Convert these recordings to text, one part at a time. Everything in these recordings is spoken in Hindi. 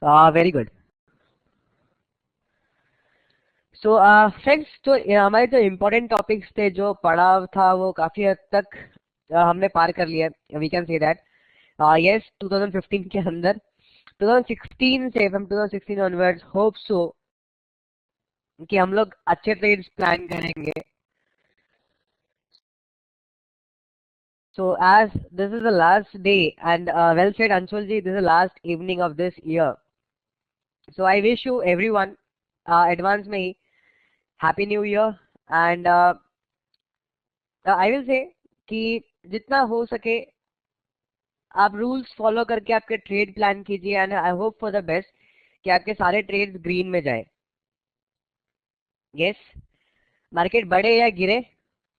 Very good. सो फ्रेंड्स, तो हमारे जो इम्पोर्टेंट टॉपिक्स थे, जो पढ़ा था, वो काफी हद तक हमने पार कर लिया। We can say that yes 2015 के अंदर 2016 से, फ्रॉम 2016 ऑनवर्ड्स, होप सो कि हम लोग अच्छे ट्रेड्स प्लान करेंगे। So as this is the last day, and well said Anshul ji, this is the last evening of this year. So I wish you everyone advance में happy new year, and I will say कि जितना हो सके आप रूल्स फॉलो करके आपके ट्रेड प्लान कीजिए, and I hope for the best कि आपके सारे ट्रेड्स ग्रीन में जाए। यस, मार्केट बढ़े या गिरे,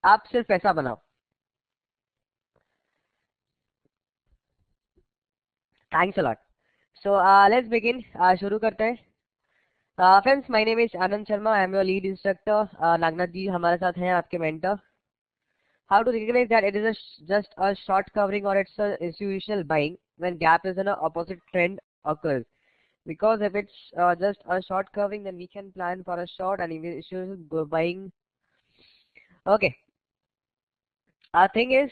आप सिर्फ पैसा बनाओ। Thanks a lot. So let's begin, शुरू करते हैं। Friends, my name is Anand Sharma, I am your lead instructor. Nagnath ji हमारे साथ हैं, आपके mentor. How to recognize that it is just a short covering और it's institutional buying when gap is in an opposite trend occurs? Because if it's just a short covering, then we can plan for a short and institutional buying. Okay, thing is,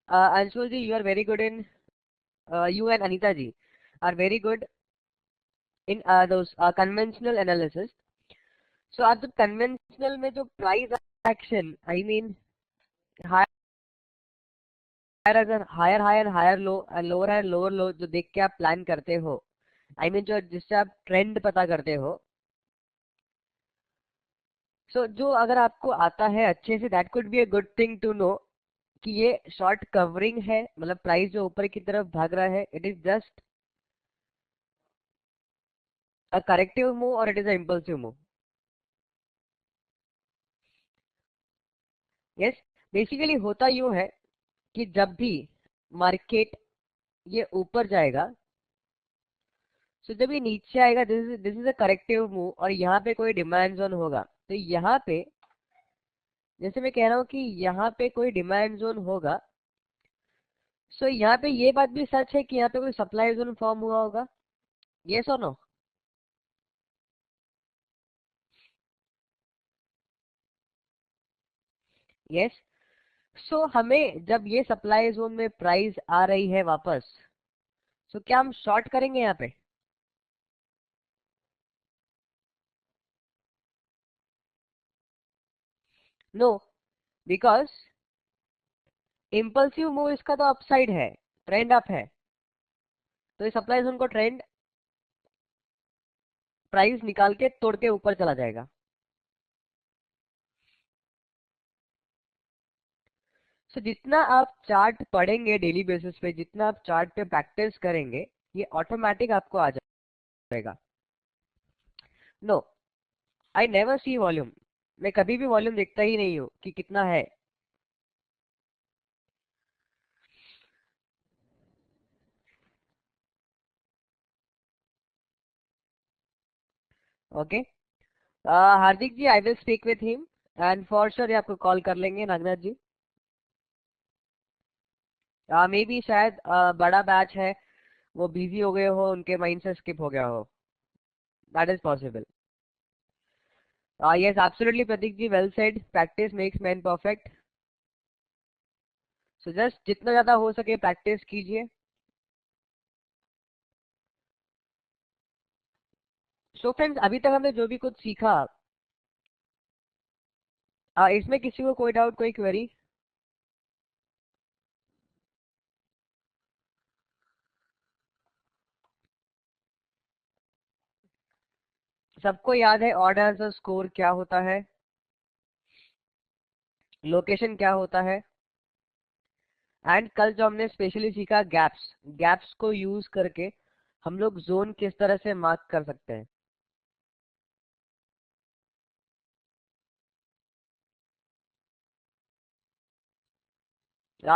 Anshul ji, you are very good in you and Anita ji are very good in those conventional analysis. So आप जब conventional में जो price action, I mean higher higher higher low, lower higher lower low, जो देख के आप प्लान करते हो, आई मीन जो जिससे आप ट्रेंड पता करते हो, सो जो अगर आपको आता है अच्छे से, that could be a good thing to know कि ये शॉर्ट कवरिंग है, मतलब प्राइस जो ऊपर की तरफ भाग रहा है, it is just a corrective move और it is a impulsive move. Yes, basically होता यूं है कि जब भी मार्केट ये ऊपर जाएगा, सो जब ये नीचे आएगा, this is a corrective move, और यहाँ पे कोई डिमांड जोन होगा, तो यहाँ पे जैसे मैं कह रहा हूँ कि यहाँ पे कोई डिमांड जोन होगा, सो यहाँ पे ये बात भी सच है कि यहाँ पे कोई सप्लाई जोन फॉर्म हुआ होगा। यस और नो? यस। सो हमें जब ये सप्लाई जोन में प्राइस आ रही है वापस, सो क्या हम शॉर्ट करेंगे यहाँ पे? नो, बिकॉज इम्पल्सिव मूव इसका तो अपसाइड है, ट्रेंड अप है, तो इस सप्लाई जोन को ट्रेंड प्राइस निकाल के तोड़ के ऊपर चला जाएगा। सो जितना आप चार्ट पढ़ेंगे डेली बेसिस पे, जितना आप चार्ट पे प्रैक्टिस करेंगे, ये ऑटोमेटिक आपको आ जाएगा। No, I never see volume. मैं कभी भी वॉल्यूम देखता ही नहीं हूँ कि कितना है। Okay, Hardik ji, I will speak with him, and for sure ये आपको कॉल कर लेंगे, नागनाथ जी। मे बी शायद बड़ा बैच है, वो बिजी हो गए हो, उनके माइंड से स्किप हो गया हो, that is possible. Yes, absolutely Prateek ji, well said, practice makes man perfect. So just जितना ज्यादा हो सके प्रैक्टिस कीजिए। सो फ्रेंड्स, अभी तक हमने जो भी कुछ सीखा, इसमें किसी को कोई डाउट, कोई क्वेरी? सबको याद है ऑड आंसर स्कोर क्या होता है, लोकेशन क्या होता है, एंड कल जो हमने स्पेशली सीखा गैप्स, गैप्स को यूज करके हम लोग जोन किस तरह से मार्क कर सकते हैं।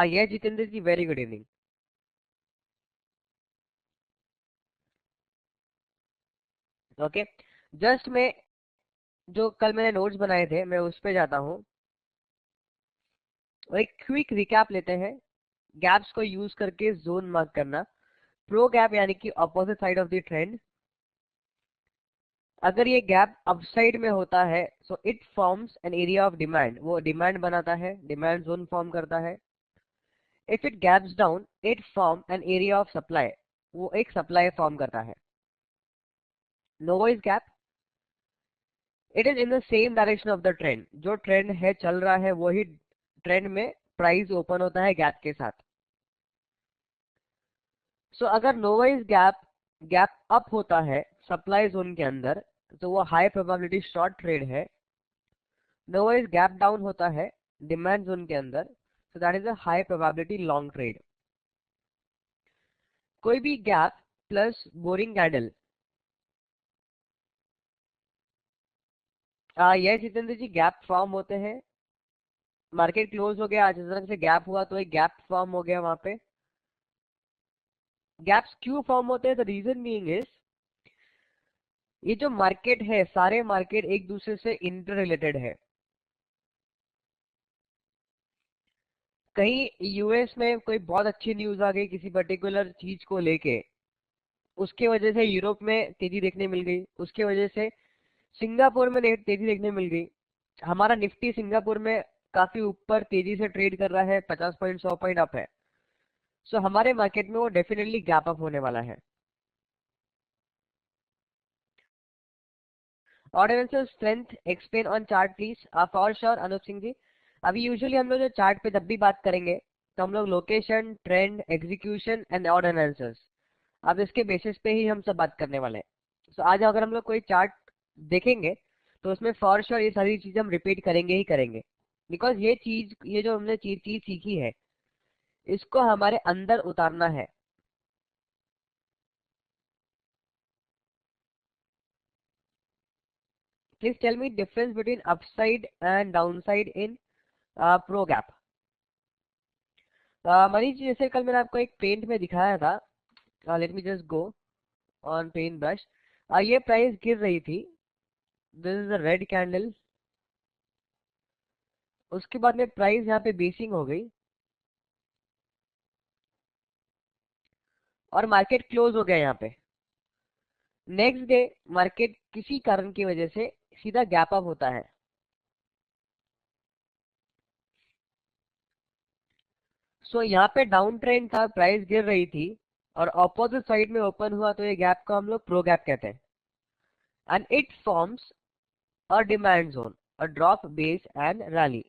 ये Jitendra ji, very good evening. Okay, just मैं जो कल मैंने नोट्स बनाए थे, मैं उस पे जाता हूँ और एक क्विक रिकैप लेते हैं। गैप्स को यूज करके जोन मार्क करना, प्रो गैप यानी कि opposite side of the trend, अगर ये गैप अपसाइड में होता है so it forms an area of demand, वो डिमांड बनाता है, डिमांड जोन फॉर्म करता है। If it gaps down it form an area of supply, वो एक सप्लाई फॉर्म करता है। Lower gap, it is in the same direction of the trend, जो ट्रेंड है चल रहा है वही ट्रेंड में प्राइस ओपन होता है गैप के साथ। सो अगर लोअर गैप गैप अप होता है सप्लाई जोन के अंदर तो वो हाई प्रोबेबिलिटी शॉर्ट ट्रेड है। लोअर गैप डाउन होता है डिमांड जोन के अंदर so that is a high probability long trade. कोई भी गैप प्लस बोरिंग कैंडल, यह जितेंद्र जी गैप फॉर्म होते हैं। मार्केट क्लोज हो गया, आज इस तरह से गैप हुआ तो एक गैप फॉर्म हो गया वहां पे। गैप्स क्यों फॉर्म होते हैं? द रीजन बीइंग इज ये जो मार्केट है सारे मार्केट एक दूसरे से इंटर रिलेटेड है। कहीं यूएस में कोई बहुत अच्छी न्यूज आ गई किसी पर्टिकुलर चीज को लेके, उसके वजह से यूरोप में तेजी देखने मिल गई, उसके वजह से सिंगापुर में तेजी देखने मिल गई। हमारा निफ्टी सिंगापुर में काफी ऊपर तेजी से ट्रेड कर रहा है, 50 पॉइंट 100 पॉइंट अप है। सो हमारे मार्केट में वो डेफिनेटली गैप अप होने वाला है। ऑर्डिनेंशियल strength explain on chart please. For sure Anoop Singh ji. अभी यूजुअली हम लोग जो चार्ट पे जब भी बात करेंगे तो हम लोग location, trend, execution and ordinances, अब इसके बेसिस पे ही हम सब बात करने वाले हैं। सो आज अगर हम लोग कोई चार्ट देखेंगे तो उसमें फॉर श्योर ये सारी चीजें हम रिपीट करेंगे ही करेंगे, बिकॉज ये जो हमने चीज सीखी है इसको हमारे अंदर उतारना है। Please tell me difference between upside and downside in pro gap. Manish ji, जैसे कल मैंने आपको एक पेंट में दिखाया था, let me just go on paint brush. ये प्राइस गिर रही थी, this is a red candle, उसके बाद में प्राइस यहाँ पे बेसिंग हो गई और मार्केट क्लोज हो गया यहाँ पे। नेक्स्ट डे मार्केट किसी कारण की वजह से सीधा गैप अप होता है। सो यहाँ पे डाउन ट्रेंड था, प्राइस गिर रही थी और ऑपोजिट साइड में ओपन हुआ तो ये गैप को हम लोग प्रो गैप कहते हैं। And it forms a demand zone, a drop base and rally.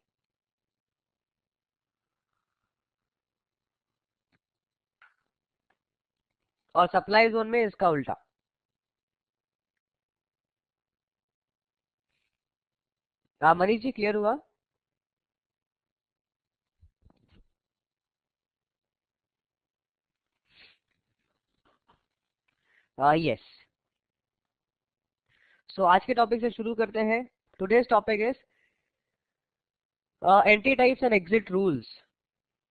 और सप्लाई जोन में इसका उल्टा। मनीष जी क्लियर हुआ? यस। सो आज के टॉपिक से शुरू करते हैं। Today's topic is entry types and exit rules.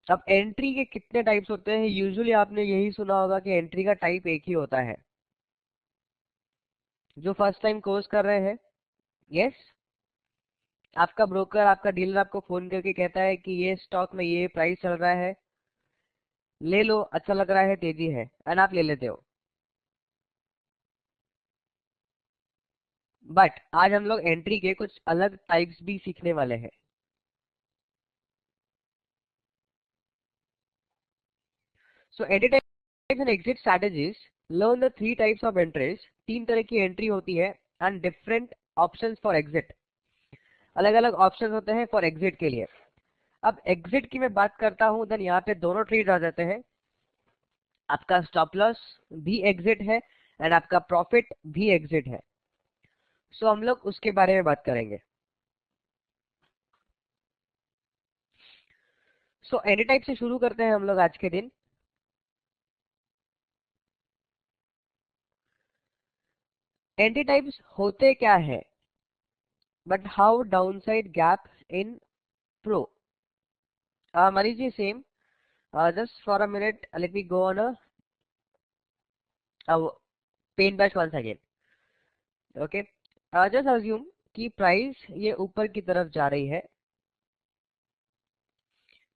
अब एंट्री के कितने टाइप्स होते हैं? यूजुअली आपने यही सुना होगा कि एंट्री का टाइप एक ही होता है। जो फर्स्ट टाइम कोर्स कर रहे हैं, यस, आपका ब्रोकर, आपका डीलर आपको फोन करके कहता है कि ये स्टॉक में ये प्राइस चल रहा है, ले लो, अच्छा लग रहा है, तेजी है, एंड आप ले लेते हो। बट आज हम लोग एंट्री के कुछ अलग टाइप्स भी सीखने वाले हैं। So entry types and exit strategies, learn the three types of entries. तीन तरह की एंट्री होती है and different options for exit, अलग अलग ऑप्शंस होते हैं फॉर एग्जिट के लिए। अब एग्जिट की मैं बात करता हूं देन यहाँ पे दोनों ट्रेड आ जाते हैं, आपका स्टॉप लॉस भी एग्जिट है एंड आपका प्रॉफिट भी एग्जिट है। सो हम लोग उसके बारे में बात करेंगे। सो एनी टाइप से शुरू करते हैं हम लोग आज के दिन। एंटी टाइप्स होते क्या है, but how downside gap in pro. Manish ji same, just for a minute let me go on a pen brush once again. Okay, just assume कि प्राइस ये ऊपर की तरफ जा रही है,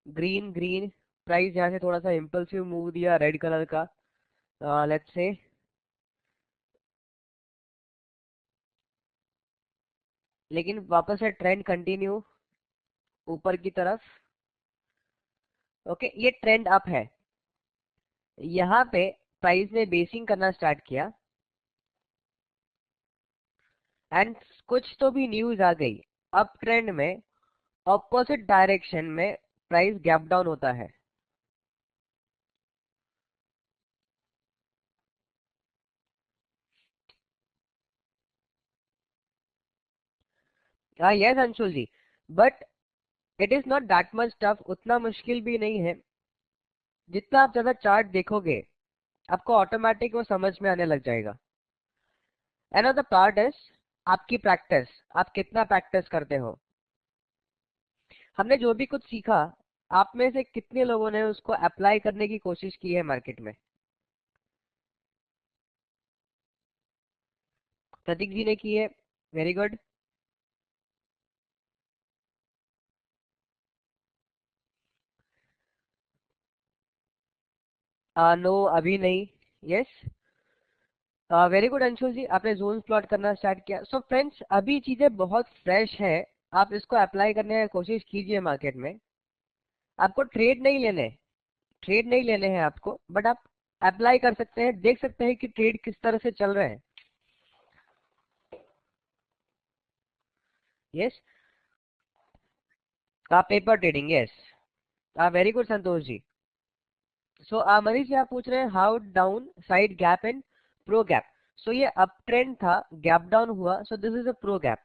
ग्रीन ग्रीन, प्राइस यहाँ से थोड़ा सा इम्पल्सिव मूव दिया रेड कलर का, लेट्स से लेकिन वापस से ट्रेंड कंटिन्यू ऊपर की तरफ। ओके, ये ट्रेंड अप है। यहाँ पे प्राइस ने बेसिंग करना स्टार्ट किया एंड कुछ तो भी न्यूज आ गई। अप ट्रेंड में ऑपोजिट डायरेक्शन में प्राइस गैप डाउन होता है। हाँ yes Anshul ji, but it is not that much tough, उतना मुश्किल भी नहीं है। जितना आप ज्यादा चार्ट देखोगे आपको ऑटोमेटिक वो समझ में आने लग जाएगा। अनदर पार्ट इज आपकी प्रैक्टिस, आप कितना प्रैक्टिस करते हो। हमने जो भी कुछ सीखा, आप में से कितने लोगों ने उसको अप्लाई करने की कोशिश की है मार्केट में। प्रतीक जी ने की है, वेरी गुड। नो अभी नहीं। यस, वेरी गुड अंशुल जी, आपने जोन प्लॉट करना स्टार्ट किया। सो फ्रेंड्स, अभी चीजें बहुत फ्रेश है, आप इसको अप्लाई करने की कोशिश कीजिए मार्केट में। आपको ट्रेड नहीं लेने, ट्रेड नहीं लेने हैं आपको, बट आप अप्लाई कर सकते हैं, देख सकते हैं कि ट्रेड किस तरह से चल रहे हैं। Yes, paper trading, yes. Very good Santosh ji. So Manish ji, आप पूछ रहे हैं how down side gap in pro gap. So ये अप ट्रेंड था, गैप डाउन हुआ, so this is a pro gap.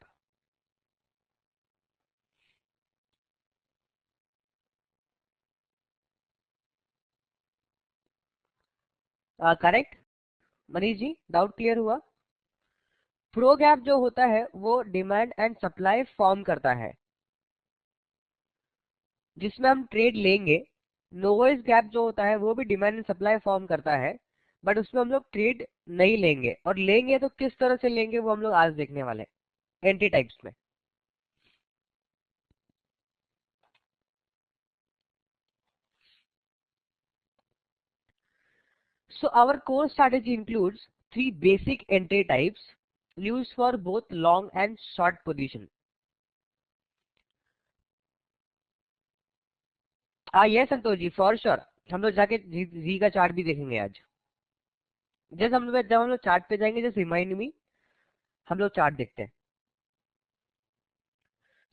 Correct Manish ji, doubt clear हुआ। प्रो गैप जो होता है वो डिमांड एंड सप्लाई फॉर्म करता है, जिसमें हम ट्रेड लेंगे। नोवाइस गैप जो होता है वो भी डिमांड एंड सप्लाई फॉर्म करता है, बट उसमें हम लोग ट्रेड नहीं लेंगे, और लेंगे तो किस तरह से लेंगे वो हम लोग आज देखने वाले हैं एंट्री टाइप्स में। So our core strategy includes three basic entry types used for both long and short position. ये संतोष जी, फॉर श्योर हम लोग जाके जी का चार्ट भी देखेंगे आज। जब हम लोग चार्ट पे जाएंगे, जस्ट रिमाइंड मी, हम लोग चार्ट देखते हैं।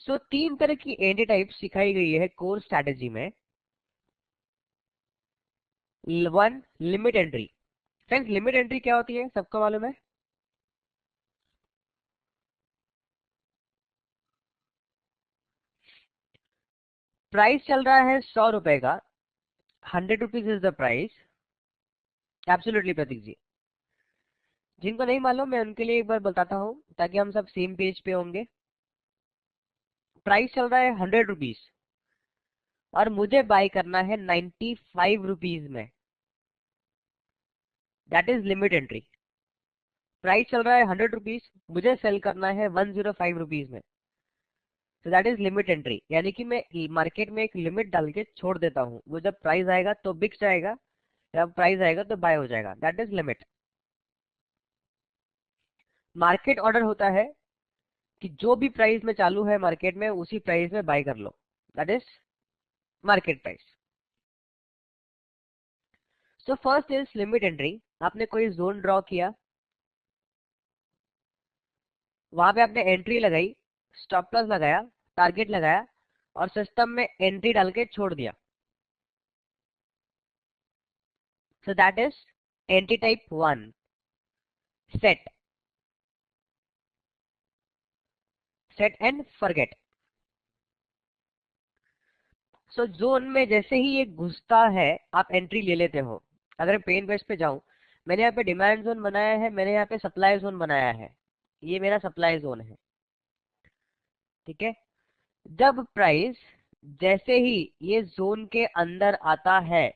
सो तीन तरह की एंट्री टाइप सिखाई गई है कोर स्ट्रेटेजी में। One, limit entry. Friends, limit entry क्या होती है सबको मालूम है। प्राइस चल रहा है 100 रुपए का, 100 rupees is the price. Absolutely प्रतीक जी, जिनको नहीं मालूम मैं उनके लिए एक बार बताता हूँ ताकि हम सब सेम पेज पे होंगे। प्राइस चल रहा है 100 रुपीज और मुझे बाय करना है 95 रुपीज में, that is limit entry. Price चल रहा है 100 रुपीज, मुझे सेल करना है 105 रुपीज में, तो दैट इज लिमिट एंट्री। यानी कि मैं मार्केट में एक लिमिट डाल के छोड़ देता हूँ, वो जब प्राइस आएगा तो बिक जाएगा, जब प्राइस आएगा तो बाय हो जाएगा, that is limit. Market order होता है कि जो भी प्राइस में चालू है मार्केट में उसी प्राइस में बाय कर लो, that is market price. So first is limit entry. आपने कोई जोन ड्रॉ किया, वहां पे आपने एंट्री लगाई, स्टॉप लॉस लगाया, टारगेट लगाया और सिस्टम में एंट्री डाल के छोड़ दिया। So that is entry type one. Set, set and forget. So zone में जैसे ही ये घुसता है आप एंट्री ले लेते हो। अगर पेन बेस पे जाऊं, मैंने यहाँ पे डिमांड जोन बनाया है, मैंने यहाँ पे सप्लाई जोन बनाया है, ये मेरा सप्लाई जोन है। ठीक है, जब प्राइस जैसे ही ये जोन के अंदर आता है,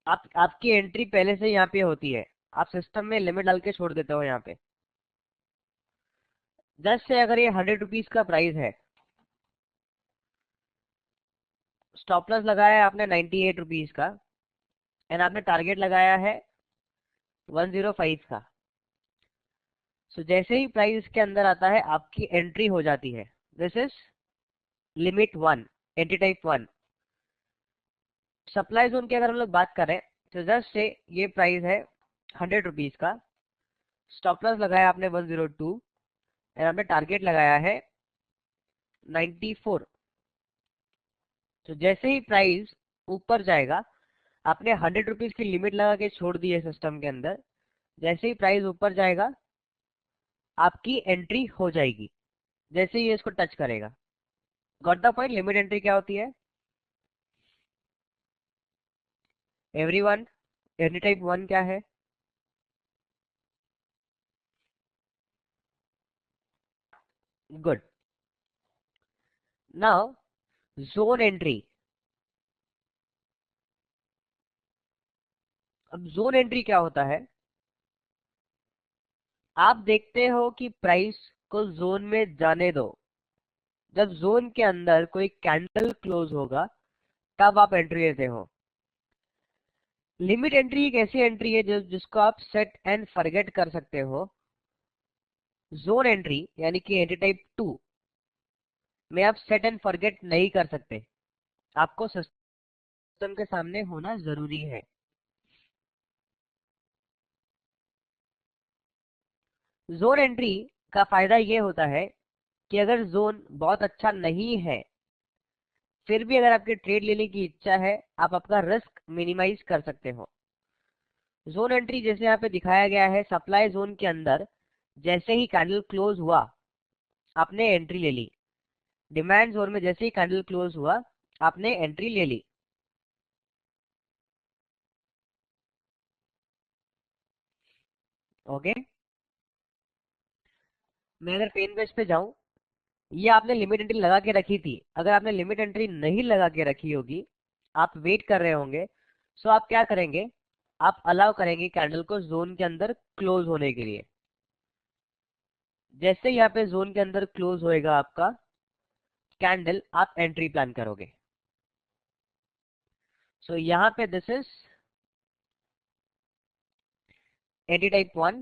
आपकी एंट्री पहले से यहाँ पे होती है, आप सिस्टम में लिमिट डाल के छोड़ देते हो यहाँ पे। जस्ट से अगर ये 100 रुपीज का प्राइस है, स्टॉप लॉस लगाया है आपने 98 रुपीज का एंड आपने टारगेट लगाया है 105 का। सो जैसे ही प्राइस के अंदर आता है आपकी एंट्री हो जाती है। This is limit 1, entry type 1। Supply zone की अगर हम लोग बात करें तो जस्ट से ये प्राइस है 100 रुपीज का, स्टॉप लॉस लगाया आपने 102 और आपने टारगेट लगाया है 94। तो जैसे ही प्राइस ऊपर जाएगा, आपने 100 रुपीज की लिमिट लगा के छोड़ दी है सिस्टम के अंदर, जैसे ही प्राइस ऊपर जाएगा आपकी एंट्री हो जाएगी जैसे ही ये इसको टच करेगा। Got the point? Limit entry क्या होती है एवरीवन? एंट्री टाइप 1 क्या है? गुड। Now zone entry. अब जोन एंट्री क्या होता है? आप देखते हो कि प्राइस को जोन में जाने दो, जब जोन के अंदर कोई कैंडल क्लोज होगा तब आप एंट्री लेते हो। लिमिट एंट्री एक ऐसी एंट्री है जिसको आप सेट एंड फॉरगेट कर सकते हो। जोन एंट्री यानी कि एंट्री टाइप 2 में आप सेट एंड फॉरगेट नहीं कर सकते, आपको सिस्टम के सामने होना जरूरी है। जोन एंट्री का फायदा ये होता है कि अगर जोन बहुत अच्छा नहीं है, फिर भी अगर आपकी ट्रेड लेने की इच्छा है, आप अपना रिस्क मिनिमाइज कर सकते हो। जोन एंट्री जैसे यहाँ पे दिखाया गया है, सप्लाई जोन के अंदर जैसे ही कैंडल क्लोज हुआ आपने एंट्री ले ली, डिमांड जोन में जैसे ही कैंडल क्लोज हुआ आपने एंट्री ले ली। ओके, मैं अगर पेन बेस पे जाऊं, ये आपने लिमिट एंट्री लगा के रखी थी, अगर आपने लिमिट एंट्री नहीं लगा के रखी होगी, आप वेट कर रहे होंगे, सो आप क्या करेंगे, आप अलाउ करेंगे कैंडल को जोन के अंदर क्लोज होने के लिए। जैसे यहाँ पे जोन के अंदर क्लोज होएगा आपका कैंडल, आप एंट्री प्लान करोगे। सो यहाँ पे this is entry type 1,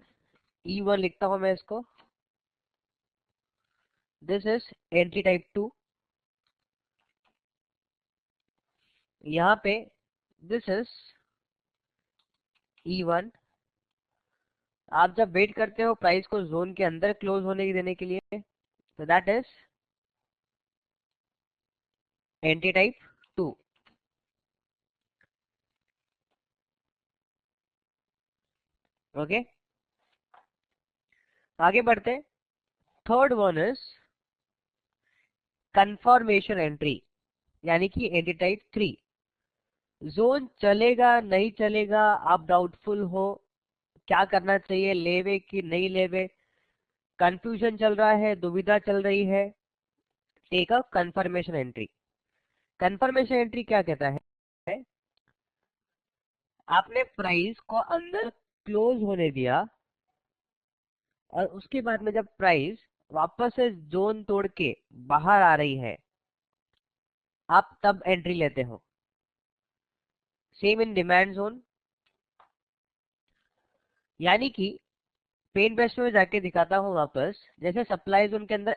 E1 लिखता हूं मैं इसको। दिस इज एंट्री टाइप 2, यहाँ पे दिस इज E1। आप जब वेट करते हो प्राइस को जोन के अंदर क्लोज होने की देने के लिए, तो that is entry type 2। Okay, आगे बढ़ते। Third one is confirmation entry यानी कि एंट्री टाइप 3। जोन चलेगा नहीं चलेगा, आप डाउटफुल हो, क्या करना चाहिए, लेवे कि नहीं लेवे, कंफ्यूजन चल रहा है, दुविधा चल रही है, take a confirmation entry. Confirmation entry क्या कहता है? आपने प्राइस को अंदर क्लोज होने दिया और उसके बाद में जब प्राइस वापस से जोन तोड़ के बाहर आ रही है, आप तब एंट्री लेते हो। सेम इन डिमांड जोन, यानी कि पेन ब्रश में जाके दिखाता हूं वापस, जैसे सप्लाई जोन के अंदर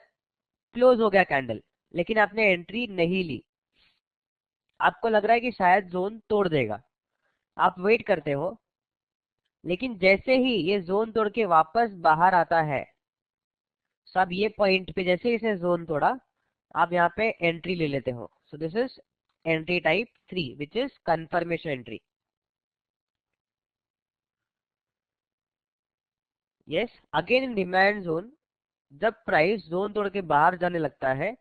क्लोज हो गया कैंडल, लेकिन आपने एंट्री नहीं ली, आपको लग रहा है कि शायद जोन तोड़ देगा, आप वेट करते हो, लेकिन जैसे ही ये जोन तोड़ के वापस बाहर आता है, सब ये पॉइंट पे जैसे इसे जोन तोड़ा, आप यहाँ पे एंट्री ले लेते हो। So this is entry type 3 which is confirmation entry. Yes, again in demand zone, जब प्राइस जोन तोड़ के बाहर जाने लगता है,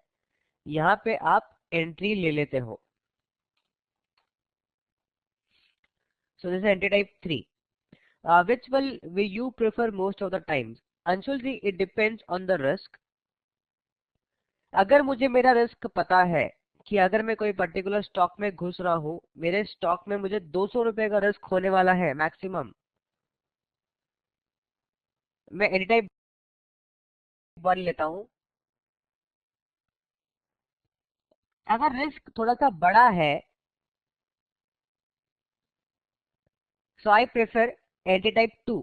यहाँ पे आप एंट्री ले लेते हो। So this is entry type 3। Which will you prefer most of the times? Anshul ji, it depends on the risk. अगर मुझे मेरा रिस्क पता है कि अगर मैं कोई पर्टिकुलर स्टॉक में घुस रहा हूँ, मेरे स्टॉक में मुझे 200 रुपए का रिस्क होने वाला है मैक्सिमम, मैं एनी टाइप 1 लेता हूँ। अगर रिस्क थोड़ा सा बड़ा है, so I prefer anti type 2।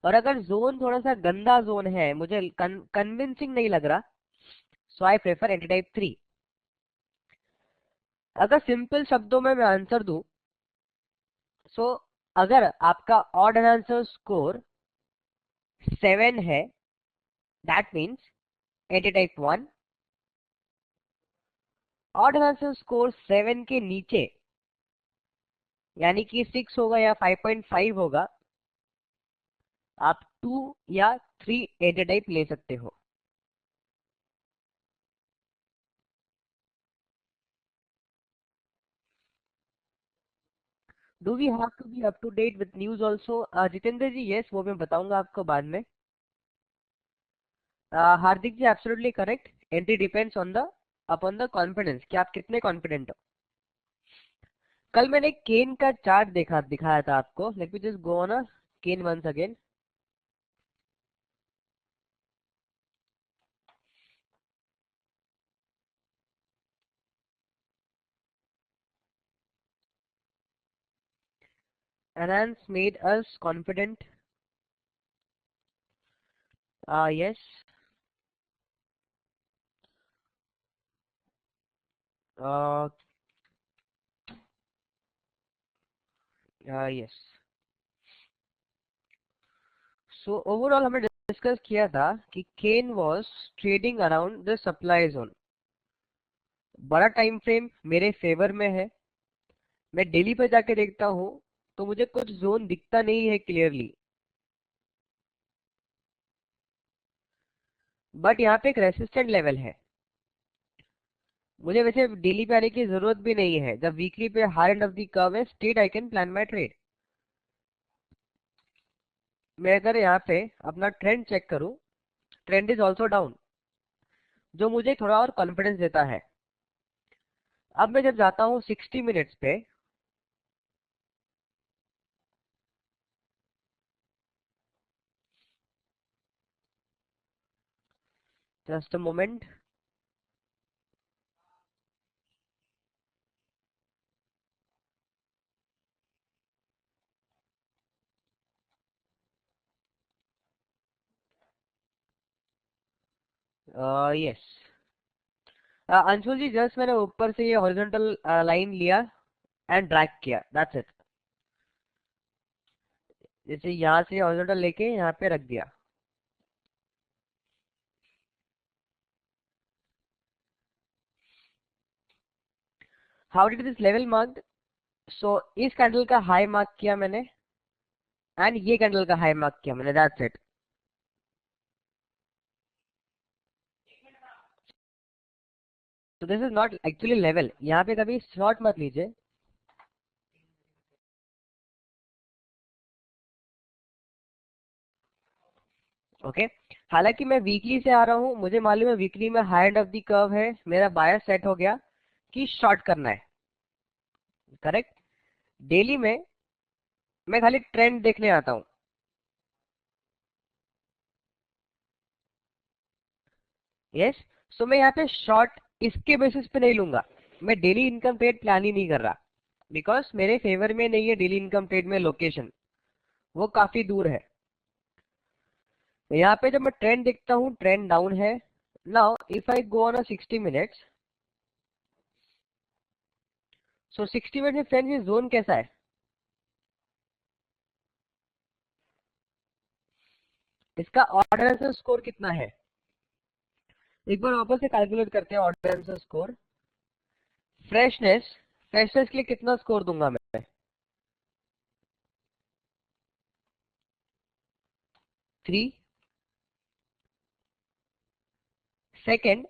और अगर जोन थोड़ा सा गंदा जोन है, मुझे कन्विंसिंग नहीं लग रहा, सो आई प्रेफर एंटी टाइप 3। अगर सिंपल शब्दों में मैं आंसर दूं, सो अगर आपका ऑड आंसर स्कोर 7 है, that means anti type 1। Odd answer score 7 के नीचे यानी कि 6 होगा या 5.5 होगा, आप 2 या 3 एंटी टाइप ले सकते हो। Do we have to be up to date with news also? Jitendra ji, yes, वो मैं बताऊंगा आपको बाद में। Hardik ji, absolutely correct. Entry depends on the upon the confidence कि आप कितने कॉन्फिडेंट हो। कल मैंने केन का चार्ट दिखाया था आपको। Let me just go on Ken once again. Enhance made us confident. Yes. Uh, yes. So overall हमने डिस्कस किया था कि can was trading around the supply zone. बड़ा टाइम फ्रेम मेरे फेवर में है। मैं डेली पे जाके देखता हूँ तो मुझे कुछ जोन दिखता नहीं है क्लियरली, बट यहाँ पे एक रेसिस्टेंट लेवल है। मुझे वैसे डेली पे आने की जरूरत भी नहीं है। जब वीकली पे higher end of the curve है, straight I can plan my trade. मैं अगर यहाँ पे अपना ट्रेंड चेक करूँ, ट्रेंड इज ऑल्सो डाउन, जो मुझे थोड़ा और कॉन्फिडेंस देता है। अब मैं जब जाता हूँ 60 मिनट्स पे, just a moment. Yes, Anshul ji, just मैंने ऊपर से ये हॉरिजॉन्टल लाइन लिया एंड ड्रैग किया, दैट्स इट। जैसे यहाँ से हॉरिजॉन्टल लेके यहाँ पे रख दिया। How did this level marked? So इस कैंडल का हाई मार्क किया मैंने एंड ये कैंडल का हाई मार्क किया मैंने, दैट्स इट। तो this is not actually level. यहाँ पे कभी शॉर्ट मत लीजिए। ओके, हालांकि मैं वीकली से आ रहा हूँ, मुझे मालूम है वीकली में high end of the curve है, मेरा बायस सेट हो गया कि शॉर्ट करना है, करेक्ट। डेली में मैं खाली ट्रेंड देखने आता हूँ। यस, सो मैं यहाँ पे शॉर्ट इसके बेसिस पे नहीं लूंगा। मैं डेली इनकम ट्रेड प्लान ही नहीं कर रहा, बिकॉज मेरे फेवर में नहीं है डेली इनकम ट्रेड में लोकेशन, वो काफी दूर है। तो यहाँ पे जब मैं ट्रेंड देखता हूँ, ट्रेंड डाउन है। Now if I go on a 60 minutes, so 60 minute में फ्रेंड्स ये जोन कैसा है? इसका ऑर्डर आंसर स्कोर कितना है? एक बार वापस से कैलकुलेट करते हैं order answer score. Freshness, freshness के लिए कितना स्कोर दूंगा मैं? 3। सेकेंड,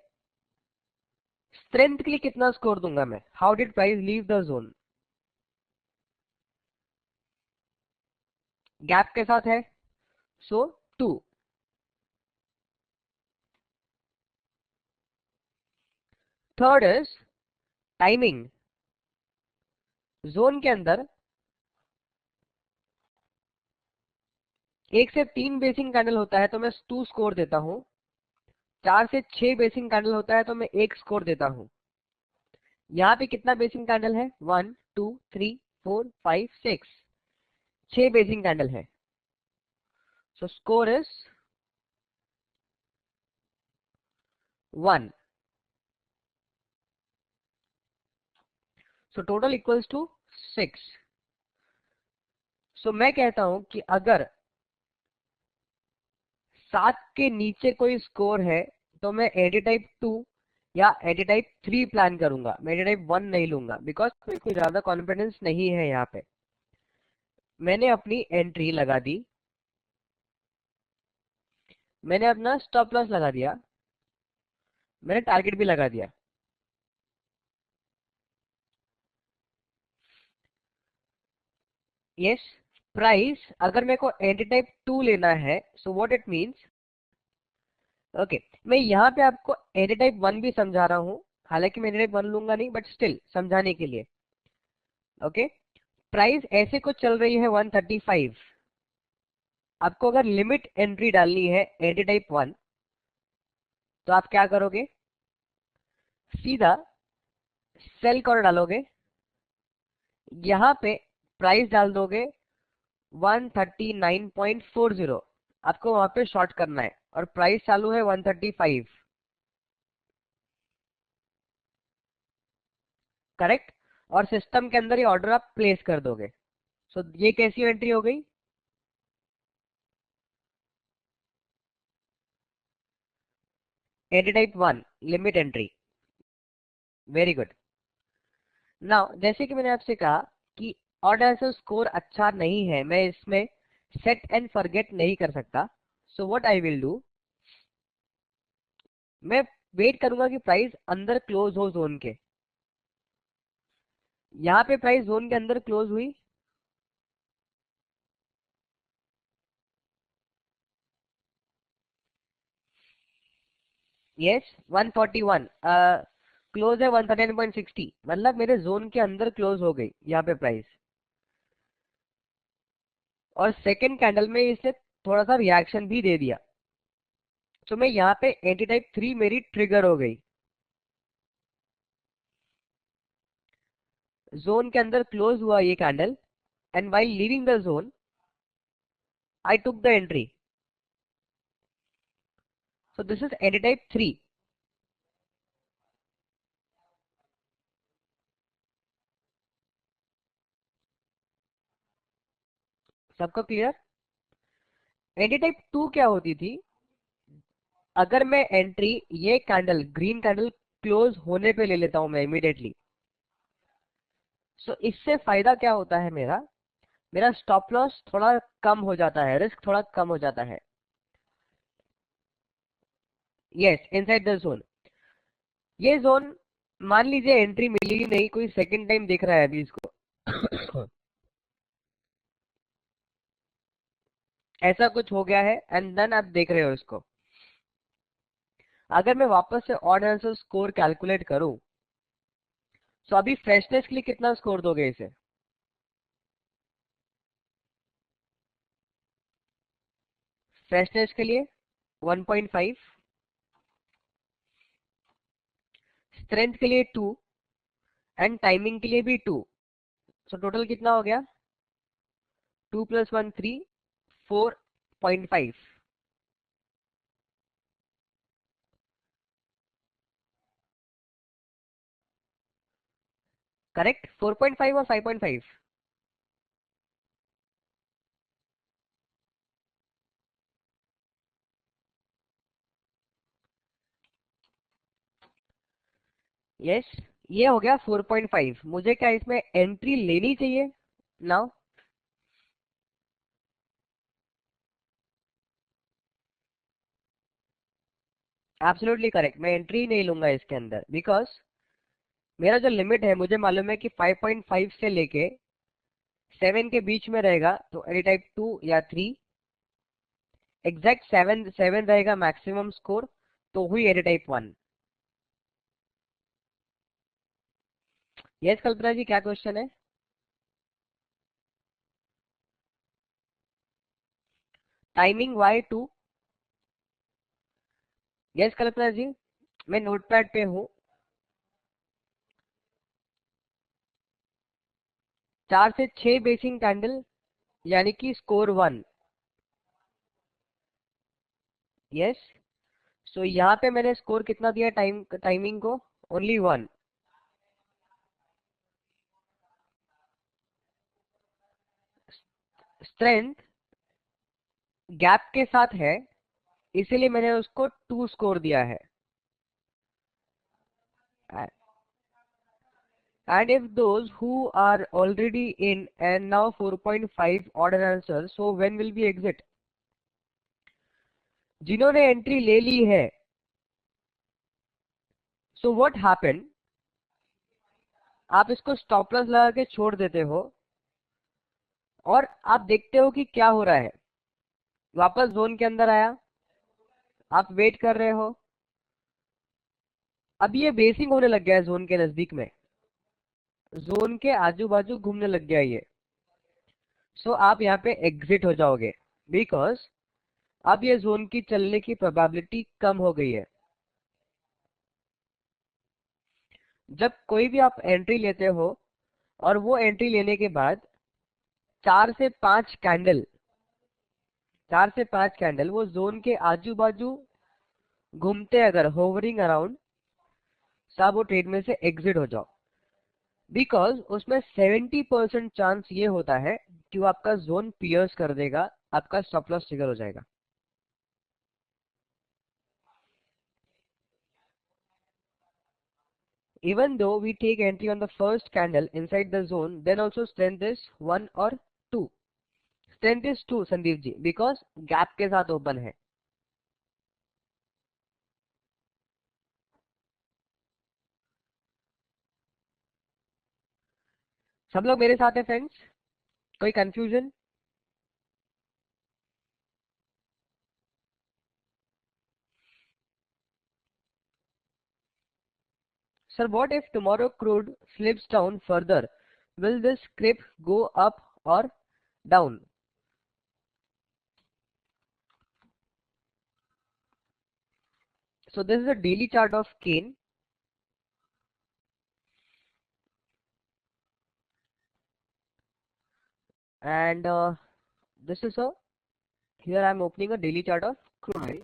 स्ट्रेंथ के लिए कितना स्कोर दूंगा मैं? How did price leave the zone? Gap के साथ है, सो 2। Third is timing. जोन के अंदर 1 से 3 बेसिंग कैंडल होता है तो मैं 2 स्कोर देता हूँ। 4 से 6 बेसिंग कैंडल होता है तो मैं 1 स्कोर देता हूँ। यहाँ पे कितना बेसिंग कैंडल है? 1 2 3 4 5 6, 6 बेसिंग कैंडल है। So score is 1. So total equals to 6. So मैं कहता हूं कि अगर 7 के नीचे कोई स्कोर है तो मैं एडी टाइप 2 या एडी टाइप 3 प्लान करूंगा, मैं एडी टाइप 1 नहीं लूंगा, बिकॉज मेरे को ज्यादा कॉन्फिडेंस नहीं है यहाँ पे। मैंने अपनी एंट्री लगा दी, मैंने अपना स्टॉप लॉस लगा दिया, मैंने टारगेट भी लगा दिया। यस, प्राइस अगर मेरे को एंटी टाइप 2 लेना है, so what it means, okay, मैं यहाँ पे आपको एंटी टाइप 1 भी समझा रहा हूँ, हालांकि मैं एंटी टाइप 1 लूंगा नहीं, बट स्टिल समझाने के लिए। ओके, प्राइस ऐसे कुछ चल रही है 135। आपको अगर लिमिट एंट्री डालनी है एंटी टाइप 1, तो आप क्या करोगे, सीधा सेल कॉल डालोगे, यहाँ पे प्राइस डाल दोगे 139.40, आपको वहां पे शॉर्ट करना है और प्राइस चालू है 135, करेक्ट। और सिस्टम के अंदर ये ऑर्डर आप प्लेस कर दोगे। सो ये कैसी एंट्री हो गई, anti type 1 limit entry, very good. Now जैसे कि मैंने आपसे कहा कि ऑड आंसर स्कोर अच्छा नहीं है, मैं इसमें सेट एंड फॉरगेट नहीं कर सकता। So what I will do, मैं वेट करूंगा कि प्राइस अंदर क्लोज हो जोन के। यहाँ पे प्राइस जोन के अंदर क्लोज हुई, यस 141, क्लोज है 139.60, मतलब मेरे जोन के अंदर क्लोज हो गई यहाँ पे प्राइस। और सेकंड कैंडल में इसने थोड़ा सा रिएक्शन भी दे दिया, तो मैं यहाँ पे एंटी टाइप 3 मेरी ट्रिगर हो गई। जोन के अंदर क्लोज हुआ ये candle, and while leaving the zone I took the entry. So this is anti type 3। सबको क्लियर। एंटी टाइप 2 क्या होती थी, अगर मैं एंट्री ये कैंडल ग्रीन कैंडल क्लोज होने पे ले लेता हूं मैं इमीडिएटली, सो इससे फायदा क्या होता है, मेरा मेरा स्टॉप लॉस थोड़ा कम हो जाता है, रिस्क थोड़ा कम हो जाता है। Yes, inside the zone. ये जोन मान लीजिए एंट्री मिली ही नहीं, कोई सेकंड टाइम देख रहा है अभी इसको ऐसा कुछ हो गया है एंड देन आप देख रहे हो इसको। अगर मैं वापस से ऑड आंसर स्कोर कैलकुलेट करूं, तो अभी फ्रेशनेस के लिए कितना स्कोर दोगे इसे, फ्रेशनेस के लिए 1.5, स्ट्रेंथ के लिए 2 एंड टाइमिंग के लिए भी 2। सो टोटल कितना हो गया, 2 + 1 3, 4.5, करेक्ट, 4.5 और 5.5। यस, ये हो गया 4.5। मुझे क्या इसमें एंट्री लेनी चाहिए नाउ, एब्सोल्युटली करेक्ट, मैं एंट्री नहीं लूंगा इसके अंदर, बिकॉज मेरा जो लिमिट है मुझे मालूम है कि 5.5 से लेके 7 के बीच में रहेगा, तो एनी टाइप 2 या 3, एग्जैक्ट 7 रहेगा मैक्सिमम स्कोर, तो हुई एनी टाइप 1। यस कल्पना जी, क्या क्वेश्चन है। टाइमिंग Y2, यस कल्पना जी, मैं नोटपैड पे हूँ। 4 से 6 बेसिंग कैंडल, यानी कि स्कोर 1। यस, सो यहाँ पे मैंने स्कोर कितना दिया टाइमिंग को? ओनली 1। स्ट्रेंथ गैप के साथ है, इसीलिए मैंने उसको 2 स्कोर दिया है। And if those who are already in and now 4.5 odd answer, so when will we exit? जिन्होंने एंट्री ले ली है, so what happened? आप इसको स्टॉप लॉस लगा के छोड़ देते हो और आप देखते हो कि क्या हो रहा है। वापस जोन के अंदर आया, आप वेट कर रहे हो, अब ये बेसिंग होने लग गया है जोन के नजदीक में, जोन के आजू बाजू घूमने लग गया ये। सो आप यहाँ पे एग्जिट हो जाओगे, बिकॉज अब ये जोन की चलने की प्रोबेबिलिटी कम हो गई है। जब कोई भी आप एंट्री लेते हो और वो एंट्री लेने के बाद 4 से 5 कैंडल वो जोन के आजू बाजू घूमते, अगर होवरिंग अराउंड, सब वो ट्रेड में से एग्जिट हो जाओ, बिकॉज उसमें 70% चांस ये होता है कि वो आपका जोन पियर्स कर देगा, आपका स्टॉप लॉस ट्रिगर हो जाएगा। Even though we take entry on the first candle inside the zone, then also strength is 1 or 2. Strength is 2 Sandeep ji, because gap के साथ ओपन है। सब लोग मेरे साथ हैं फ्रेंड्स? कोई confusion? Sir, what if tomorrow crude slips down further? Will this script go up or down? So this is a daily chart of Kane, and this is a, here I am opening a daily chart of crude oil.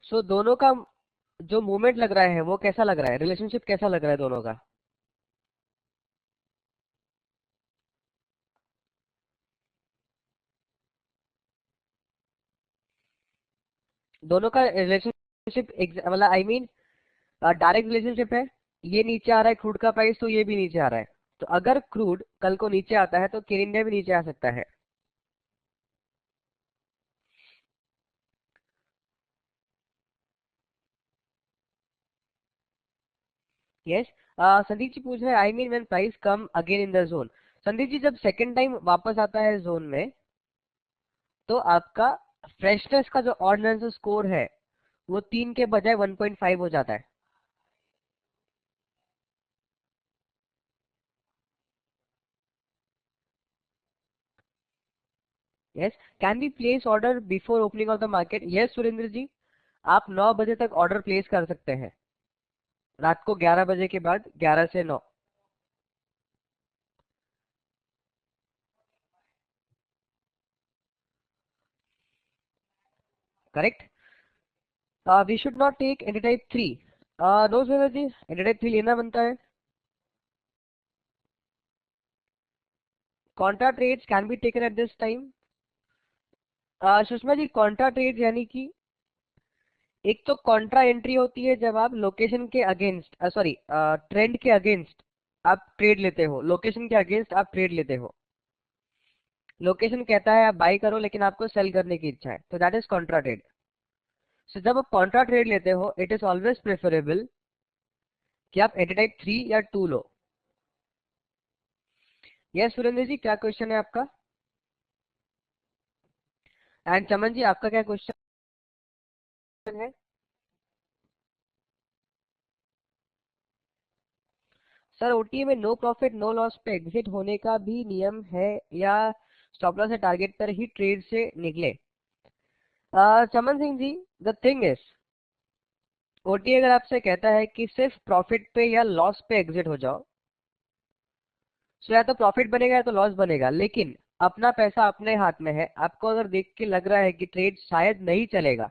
So दोनों का जो मूवमेंट लग रहा है वो कैसा लग रहा है, रिलेशनशिप कैसा लग रहा है दोनों का? दोनों का रिलेशनशिप मतलब आई मीन डायरेक्ट रिलेशनशिप है। ये नीचे आ रहा है क्रूड का प्राइस, तो ये भी नीचे आ रहा है। तो अगर क्रूड कल को नीचे आता है तो केन इंडिया भी नीचे आ सकता है। यस, संदीप जी पूछ रहे हैं, I mean when price come again in the zone. Sandeep ji जब सेकंड टाइम वापस आता है जोन में, तो आपका फ्रेशनेस का जो ऑर्डिनेंस स्कोर है वो 3 के बजाय 1.5 हो जाता है। Yes, can be place order before opening of the market? Yes Surendra ji, आप 9 बजे तक ऑर्डर प्लेस कर सकते हैं, रात को 11 बजे के बाद, 11 से 9। Correct. We should not take entry type 3। No Surendra ji, entry type 3 लेना बनता है। Contra trades can be taken at this time. Sushma ji, contra trades यानी कि एक तो कॉन्ट्रा एंट्री होती है जब आप लोकेशन के अगेंस्ट, सॉरी ट्रेंड के अगेंस्ट आप ट्रेड लेते हो, लोकेशन के अगेंस्ट आप ट्रेड लेते हो। लोकेशन कहता है आप बाई करो, लेकिन आपको सेल करने की इच्छा है, तो दैट इज कॉन्ट्रा ट्रेड। सो जब आप कॉन्ट्रा ट्रेड लेते हो, इट इज ऑलवेज प्रेफरेबल कि आप एंटी टाइप 3 या 2 लो। यस सुरेंद्र जी, क्या क्वेश्चन है आपका? एंड चमन जी, आपका क्या क्वेश्चन है? सर, ओटीए में नो प्रॉफिट नो लॉस पे एग्जिट होने का भी नियम है, या स्टॉप लॉस या टारगेट पर ही ट्रेड से निकले? चमन Singh ji, the thing is, OTA अगर आपसे कहता है कि सिर्फ प्रॉफिट पे या लॉस पे एग्जिट हो जाओ, सो या तो प्रॉफिट बनेगा या तो लॉस बनेगा, लेकिन अपना पैसा अपने हाथ में है। आपको अगर देख के लग रहा है कि ट्रेड शायद नहीं चलेगा,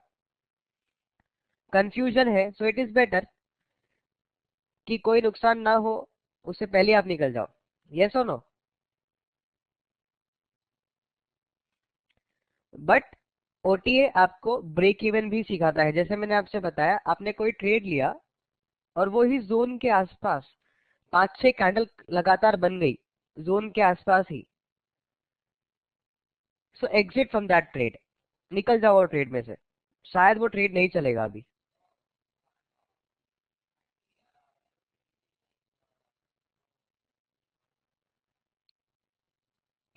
कंफ्यूजन है, सो इट इज बेटर कि कोई नुकसान ना हो, उससे पहले आप निकल जाओ। यस और नो? बट ओटीए आपको ब्रेक इवन भी सिखाता है। जैसे मैंने आपसे बताया, आपने कोई ट्रेड लिया और वो ही जोन के आसपास 5-6 कैंडल लगातार बन गई, जोन के आसपास ही, सो एग्जिट फ्रॉम दैट ट्रेड, निकल जाओ ट्रेड में से, शायद वो ट्रेड नहीं चलेगा अभी।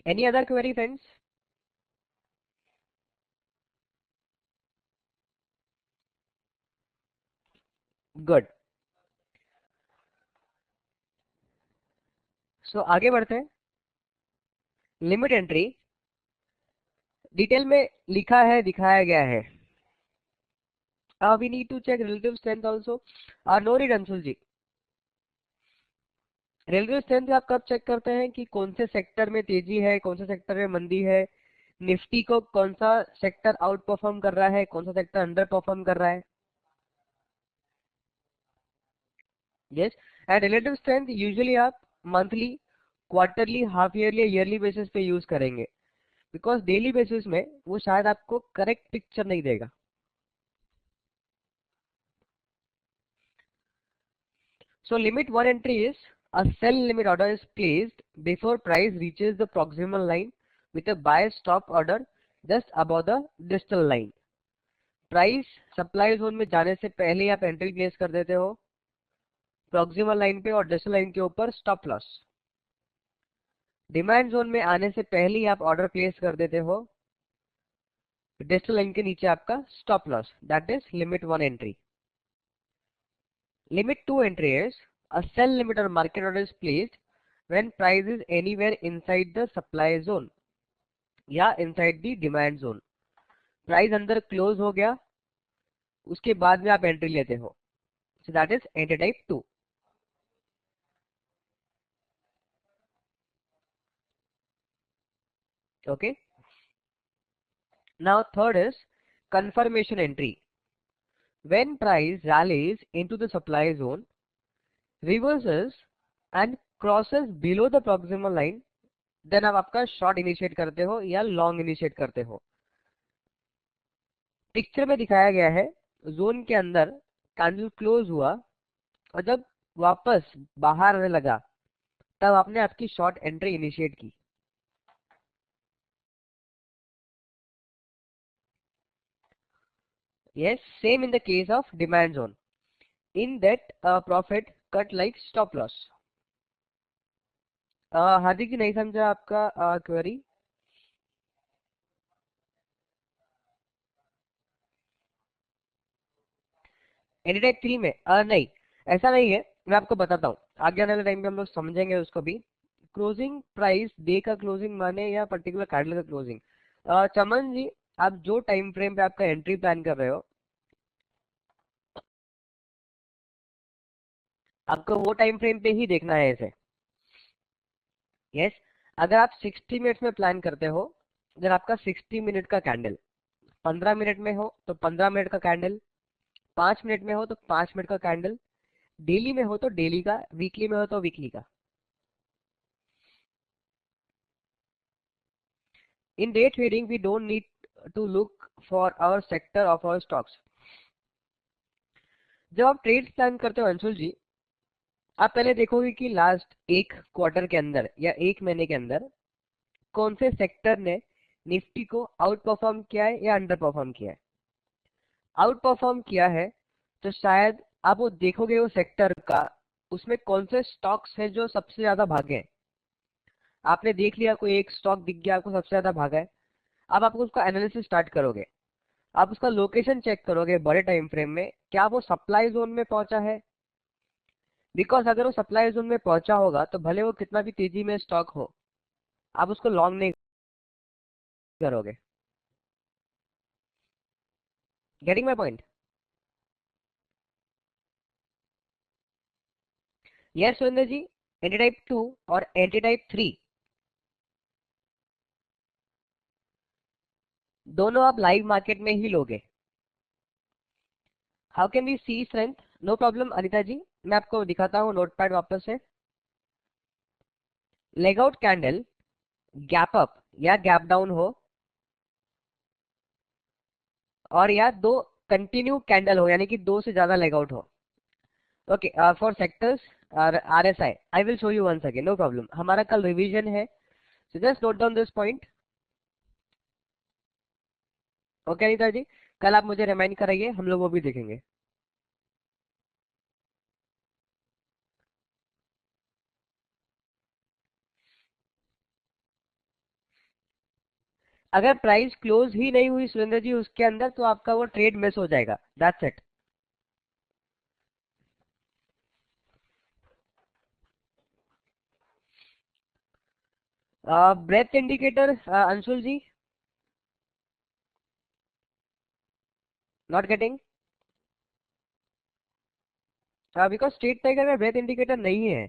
Any other query friends? Good. So आगे बढ़ते हैं। लिमिट एंट्री डिटेल में लिखा है, दिखाया गया है। We need to check relative strength also. No read Anshul ji. Relative strength आप कब चेक करते हैं कि कौन से सेक्टर में तेजी है, कौन से सेक्टर में मंदी है, निफ्टी को कौन सा सेक्टर आउट परफॉर्म कर रहा है, कौन सा सेक्टर अंडर परफॉर्म कर रहा है। Yes. And relative strength usually आप monthly, quarterly, half yearly, yearly basis पे यूज करेंगे, बिकॉज डेली बेसिस में वो शायद आपको करेक्ट पिक्चर नहीं देगा। So limit one entry is a sell limit order is placed before price reaches the proximal line with a buy stop order just above the distal line. Price supply zone में जाने से पहले आप एंट्री प्लेस कर देते हो प्रॉक्सिमल लाइन पे और डिस्टल लाइन के ऊपर स्टॉप लॉस। डिमांड जोन में आने से पहले ही आप ऑर्डर प्लेस कर देते हो डिस्टल लाइन के नीचे आपका stop loss. That is limit one entry. Limit 2 entry is a sell limit or market order is placed when price is anywhere inside the supply zone या inside the demand zone. Price अंदर क्लोज हो गया, उसके बाद में आप एंट्री लेते हो। So that is entry type 2। Okay. Now third is confirmation entry. When price rallies into the supply zone, reverses and crosses below the proximal line, then आप आपका शॉर्ट इनिशिएट करते हो या लॉन्ग इनिशिएट करते हो। पिक्चर में दिखाया गया है, जोन के अंदर कैंडल क्लोज हुआ और जब वापस बाहर आने लगा तब आपने आपकी शॉर्ट एंट्री इनिशिएट की। Yes, same in the case of demand zone, in that profit cut like stop loss. Hardik ji, नहीं समझा आपका क्वेरी। एनी टाइप 3 में नहीं, ऐसा नहीं है। मैं आपको बताता हूँ, आगे आने वाले टाइम पे हम लोग समझेंगे उसको भी। क्लोजिंग प्राइस डे का क्लोजिंग माने या पर्टिकुलर कैंडल का क्लोजिंग। चमन जी, आप जो टाइम फ्रेम पे आपका एंट्री प्लान कर रहे हो, आपको वो टाइम फ्रेम पे ही देखना है इसे। यस। अगर आप 60 मिनट्स में प्लान करते हो, अगर आपका 60 मिनट का कैंडल 15 मिनट में हो तो 15 मिनट का कैंडल, 5 मिनट में हो तो 5 मिनट का कैंडल, डेली में हो तो डेली का, वीकली में हो तो वीकली का। Intraday trading we don't need to look for our sector of our stocks. जब आप ट्रेड प्लान करते हो अंशुल जी, आप पहले देखोगे कि लास्ट एक क्वार्टर के अंदर या एक महीने के अंदर कौन से सेक्टर ने निफ्टी को आउट परफॉर्म किया है या अंडर परफॉर्म किया है। आउट परफॉर्म किया है तो शायद आप वो देखोगे वो सेक्टर का, उसमें कौन से स्टॉक्स है जो सबसे ज्यादा भागे हैं। आपने देख लिया कोई एक स्टॉक दिख गया आपको सबसे ज्यादा भागा है, अब आप उसका एनालिसिस स्टार्ट करोगे। आप उसका लोकेशन चेक करोगे बड़े टाइम फ्रेम में, क्या वो सप्लाई जोन में पहुंचा है। बिकॉज अगर वो सप्लाई जोन में पहुंचा होगा तो भले वो कितना भी तेजी में स्टॉक हो, आप उसको लॉन्ग नहीं करोगे। Getting my point? Yes Surendra ji. Entry type 2 और एंटी टाइप 3 दोनों आप लाइव मार्केट में ही लोगे। How can we see strength? No problem Anita ji, मैं आपको दिखाता हूँ नोटपैड वापस से। Leg out candle gap up या गैप डाउन हो, और या दो कंटिन्यू कैंडल हो, यानी कि दो से ज्यादा लेग आउट हो। ओके, फॉर सेक्टर्स और RSI I will show you once again, no problem. हमारा कल रिवीजन है, so just note down this point. Okay Anita ji, कल आप मुझे रिमाइंड कराइए, हम लोग वो भी देखेंगे। अगर प्राइस क्लोज ही नहीं हुई सुरेंद्र जी उसके अंदर, तो आपका वो ट्रेड मिस हो जाएगा, that's it. Breadth indicator Anshul ji, not getting, because स्ट्रेट टाइगर में ब्रेथ इंडिकेटर नहीं है।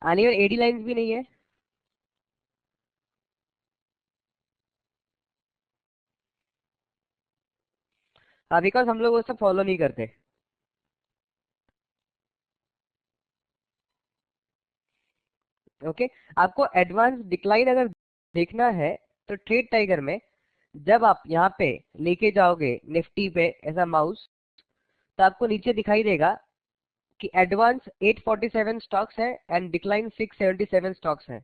आनी और एडी लाइंस भी नहीं है। बिकॉज हम लोग वो सब फॉलो नहीं करते। ओके, आपको एडवांस डिक्लाइन अगर देखना है तो ट्रेड टाइगर में जब आप यहाँ पे लेके जाओगे निफ्टी पे ऐसा माउस, तो आपको नीचे दिखाई देगा कि एडवांस 847 स्टॉक्स है एंड डिक्लाइन 677 स्टॉक्स है,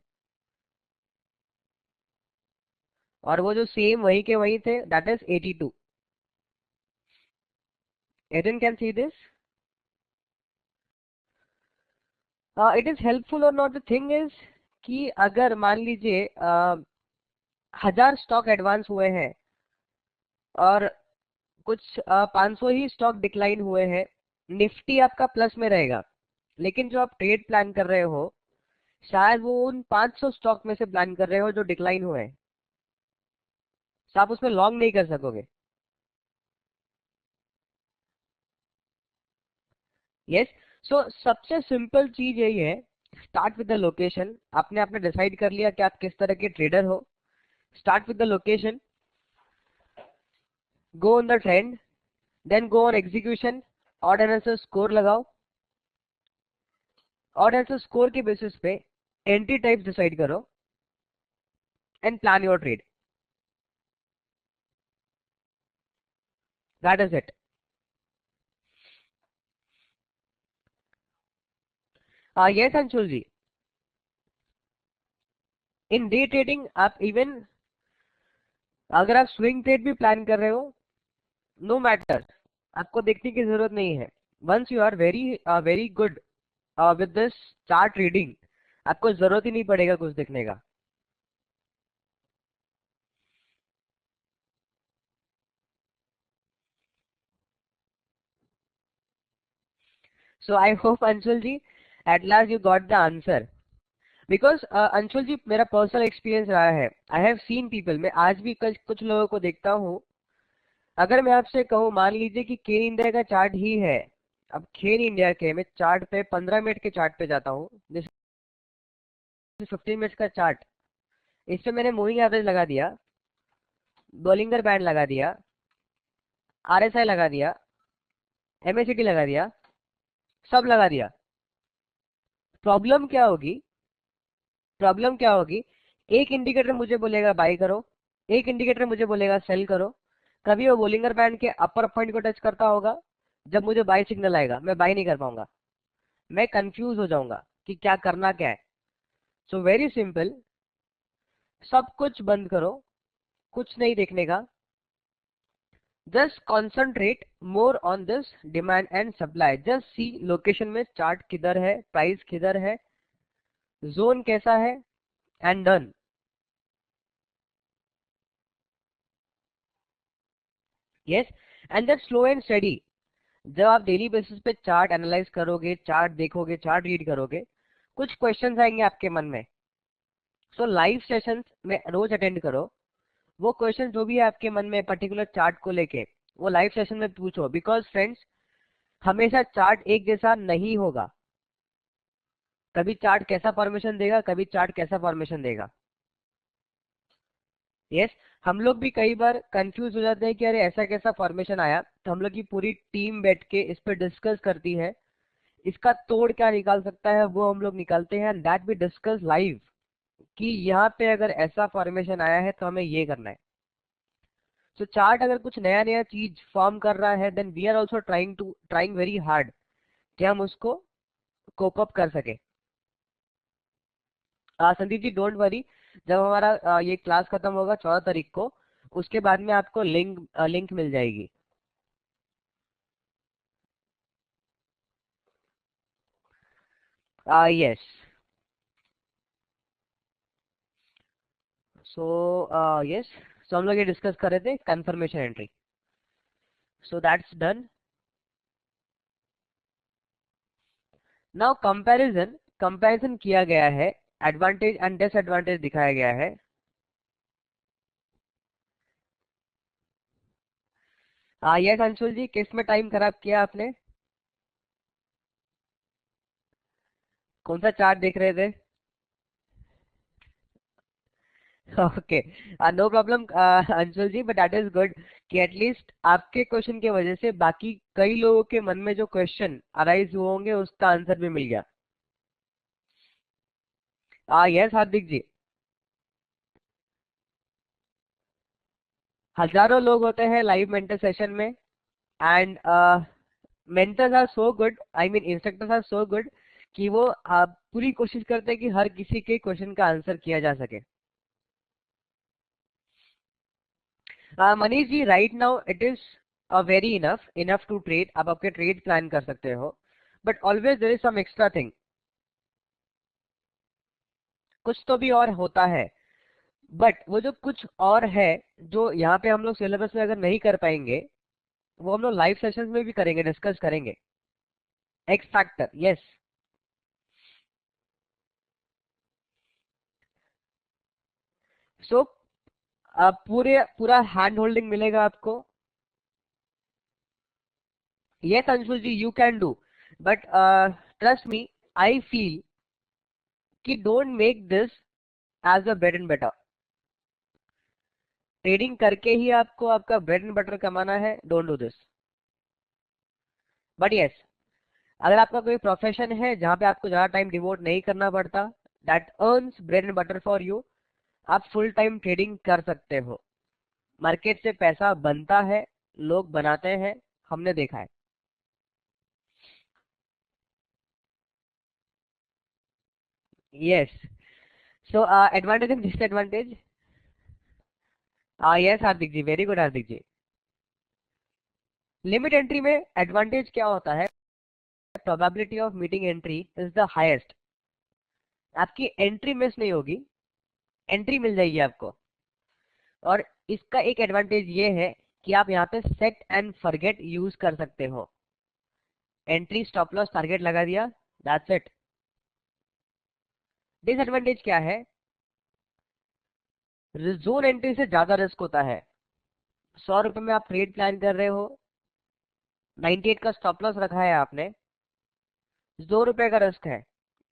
और वो जो सेम वही के वही थे, that is 82। Aidan can see this, it is helpful और नॉट। द थिंग इज कि अगर मान लीजिए 1000 स्टॉक एडवांस हुए हैं और कुछ 500 ही स्टॉक डिक्लाइन हुए हैं, निफ्टी आपका प्लस में रहेगा, लेकिन जो आप ट्रेड प्लान कर रहे हो शायद वो उन 500 स्टॉक में से प्लान कर रहे हो जो डिक्लाइन हुए हैं, तो आप उसमें लॉन्ग नहीं कर सकोगे। यस, सो सबसे सिंपल चीज यही है, स्टार्ट विद द लोकेशन। आपने डिसाइड कर लिया कि आप किस तरह के ट्रेडर हो, start with the location, go on the trend, then go on execution, odd analysis score लगाओ, ऑड एनालिसिस स्कोर के बेसिस पे एंट्री टाइप्स डिसाइड करो and plan your trade, that is it. Yes Anshul ji, intraday trading आप इवन अगर आप स्विंग ट्रेड भी प्लान कर रहे हो, नो मैटर, आपको देखने की जरूरत नहीं है। Once you are very very good with this chart reading, आपको जरूरत ही नहीं पड़ेगा कुछ देखने का। So I hope Anshul ji at last you got the answer, because Anshul ji मेरा पर्सनल एक्सपीरियंस रहा है, आई हैव सीन पीपल, मैं आज भी कुछ लोगों को देखता हूँ। अगर मैं आपसे कहूँ, मान लीजिए कि केन इंडिया का चार्ट ही है, अब केन इंडिया के मैं चार्ट पे 15 मिनट के चार्ट पे जाता हूँ, जैसे 15 मिनट का चार्ट, इस पे मैंने मूविंग एवरेज लगा दिया, बोलिंगर बैंड लगा दिया, RSI लगा दिया, MACD लगा दिया, सब लगा दिया। प्रॉब्लम क्या होगी? प्रॉब्लम क्या होगी? एक इंडिकेटर मुझे बोलेगा बाई करो, एक इंडिकेटर मुझे बोलेगा सेल करो। कभी वो बोलिंगर बैंड के अपर पॉइंट को टच करता होगा, जब मुझे बाई सिग्नल आएगा मैं बाई नहीं कर पाऊंगा, मैं कंफ्यूज हो जाऊंगा कि क्या करना क्या है। सो वेरी सिंपल, सब कुछ बंद करो, कुछ नहीं देखने का, just concentrate more on this demand and supply, just see location में चार्ट किधर है, प्राइस किधर है, जोन कैसा है, and done. Yes, and that slow and study. जब आप डेली बेसिस पे चार्ट एनालाइज करोगे, चार्ट देखोगे, चार्ट रीड करोगे, कुछ क्वेश्चंस आएंगे आपके मन में। सो लाइव सेशंस में रोज अटेंड करो, वो क्वेश्चन जो भी है आपके मन में पर्टिकुलर चार्ट को लेके, वो लाइव सेशन में पूछो, बिकॉज फ्रेंड्स हमेशा चार्ट एक जैसा नहीं होगा। कभी चार्ट कैसा फॉर्मेशन देगा, कभी चार्ट कैसा फॉर्मेशन देगा। यस, हम लोग भी कई बार कंफ्यूज हो जाते हैं कि अरे ऐसा कैसा फॉर्मेशन आया, तो हम लोग की पूरी टीम बैठ के इस पर डिस्कस करती है, इसका तोड़ क्या निकाल सकता है वो हम लोग निकालते हैं, दैट भी डिस्कस लाइव कि यहाँ पे अगर ऐसा फॉर्मेशन आया है तो हमें ये करना है। तो चार्ट अगर कुछ नया नया चीज फॉर्म कर रहा है, then we are also trying very hard कि हम उसको कोप अप कर सके। संदीप जी डोंट वरी, जब हमारा ये क्लास खत्म होगा 14 तारीख को, उसके बाद में आपको लिंक मिल जाएगी। यस, सो यस, सो हम लोग ये डिस्कस कर रहे थे confirmation entry. So that's done. Now comparison, comparison किया गया है, एडवांटेज एंड डिसएडवांटेज दिखाया गया है। यस अंशुल जी, किस में टाइम खराब किया आपने? कौन सा चार्ट देख रहे थे? Okay, no problem Anshul ji, but that is good कि एटलीस्ट आपके क्वेश्चन की वजह से बाकी कई लोगों के मन में जो क्वेश्चन अराइज हुए होंगे उसका आंसर भी मिल गया। यस हार्दिक जी, हजारों लोग होते हैं लाइव मेंटर सेशन में, and mentors are so good, I mean instructors are so good कि वो पूरी कोशिश करते हैं कि हर किसी के क्वेश्चन का आंसर किया जा सके। Manish ji, right now it is very enough enough to trade, आप आपके ट्रेड प्लान कर सकते हो, but always there is some extra thing, कुछ तो भी और होता है। बट वो जो कुछ और है, जो यहाँ पे हम लोग सिलेबस में अगर नहीं कर पाएंगे, वो हम लोग लाइव सेशंस में भी करेंगे, डिस्कस करेंगे। X factor, yes. सो पूरा हैंड होल्डिंग मिलेगा आपको। Yes Anshul ji, you can do, but trust me, I feel कि don't make this as a bread and butter. Trading करके ही आपको आपका ब्रेड एंड बटर कमाना है, don't do this. But yes, अगर आपका कोई प्रोफेशन है जहाँ पे आपको ज्यादा टाइम डिवोट नहीं करना पड़ता, that earns bread and butter for you, आप फुल टाइम ट्रेडिंग कर सकते हो। मार्केट से पैसा बनता है, लोग बनाते हैं, हमने देखा है। Yes, so advantage and disadvantage. Yes Hardik ji, very good Hardik ji. Limit entry में एडवांटेज क्या होता है, probability of meeting entry is the highest. आपकी एंट्री मिस नहीं होगी, एंट्री मिल जाएगी आपको। और इसका एक एडवांटेज ये है कि आप यहाँ पे सेट एंड फॉरगेट यूज कर सकते हो। एंट्री, स्टॉप लॉस, टारगेट लगा दिया, दैट्स इट। डिसएडवांटेज क्या है, जोन एंट्री से ज्यादा रिस्क होता है। 100 रुपए में आप ट्रेड प्लान कर रहे हो, 98 का स्टॉप लॉस रखा है आपने, 2 रुपए का रिस्क है।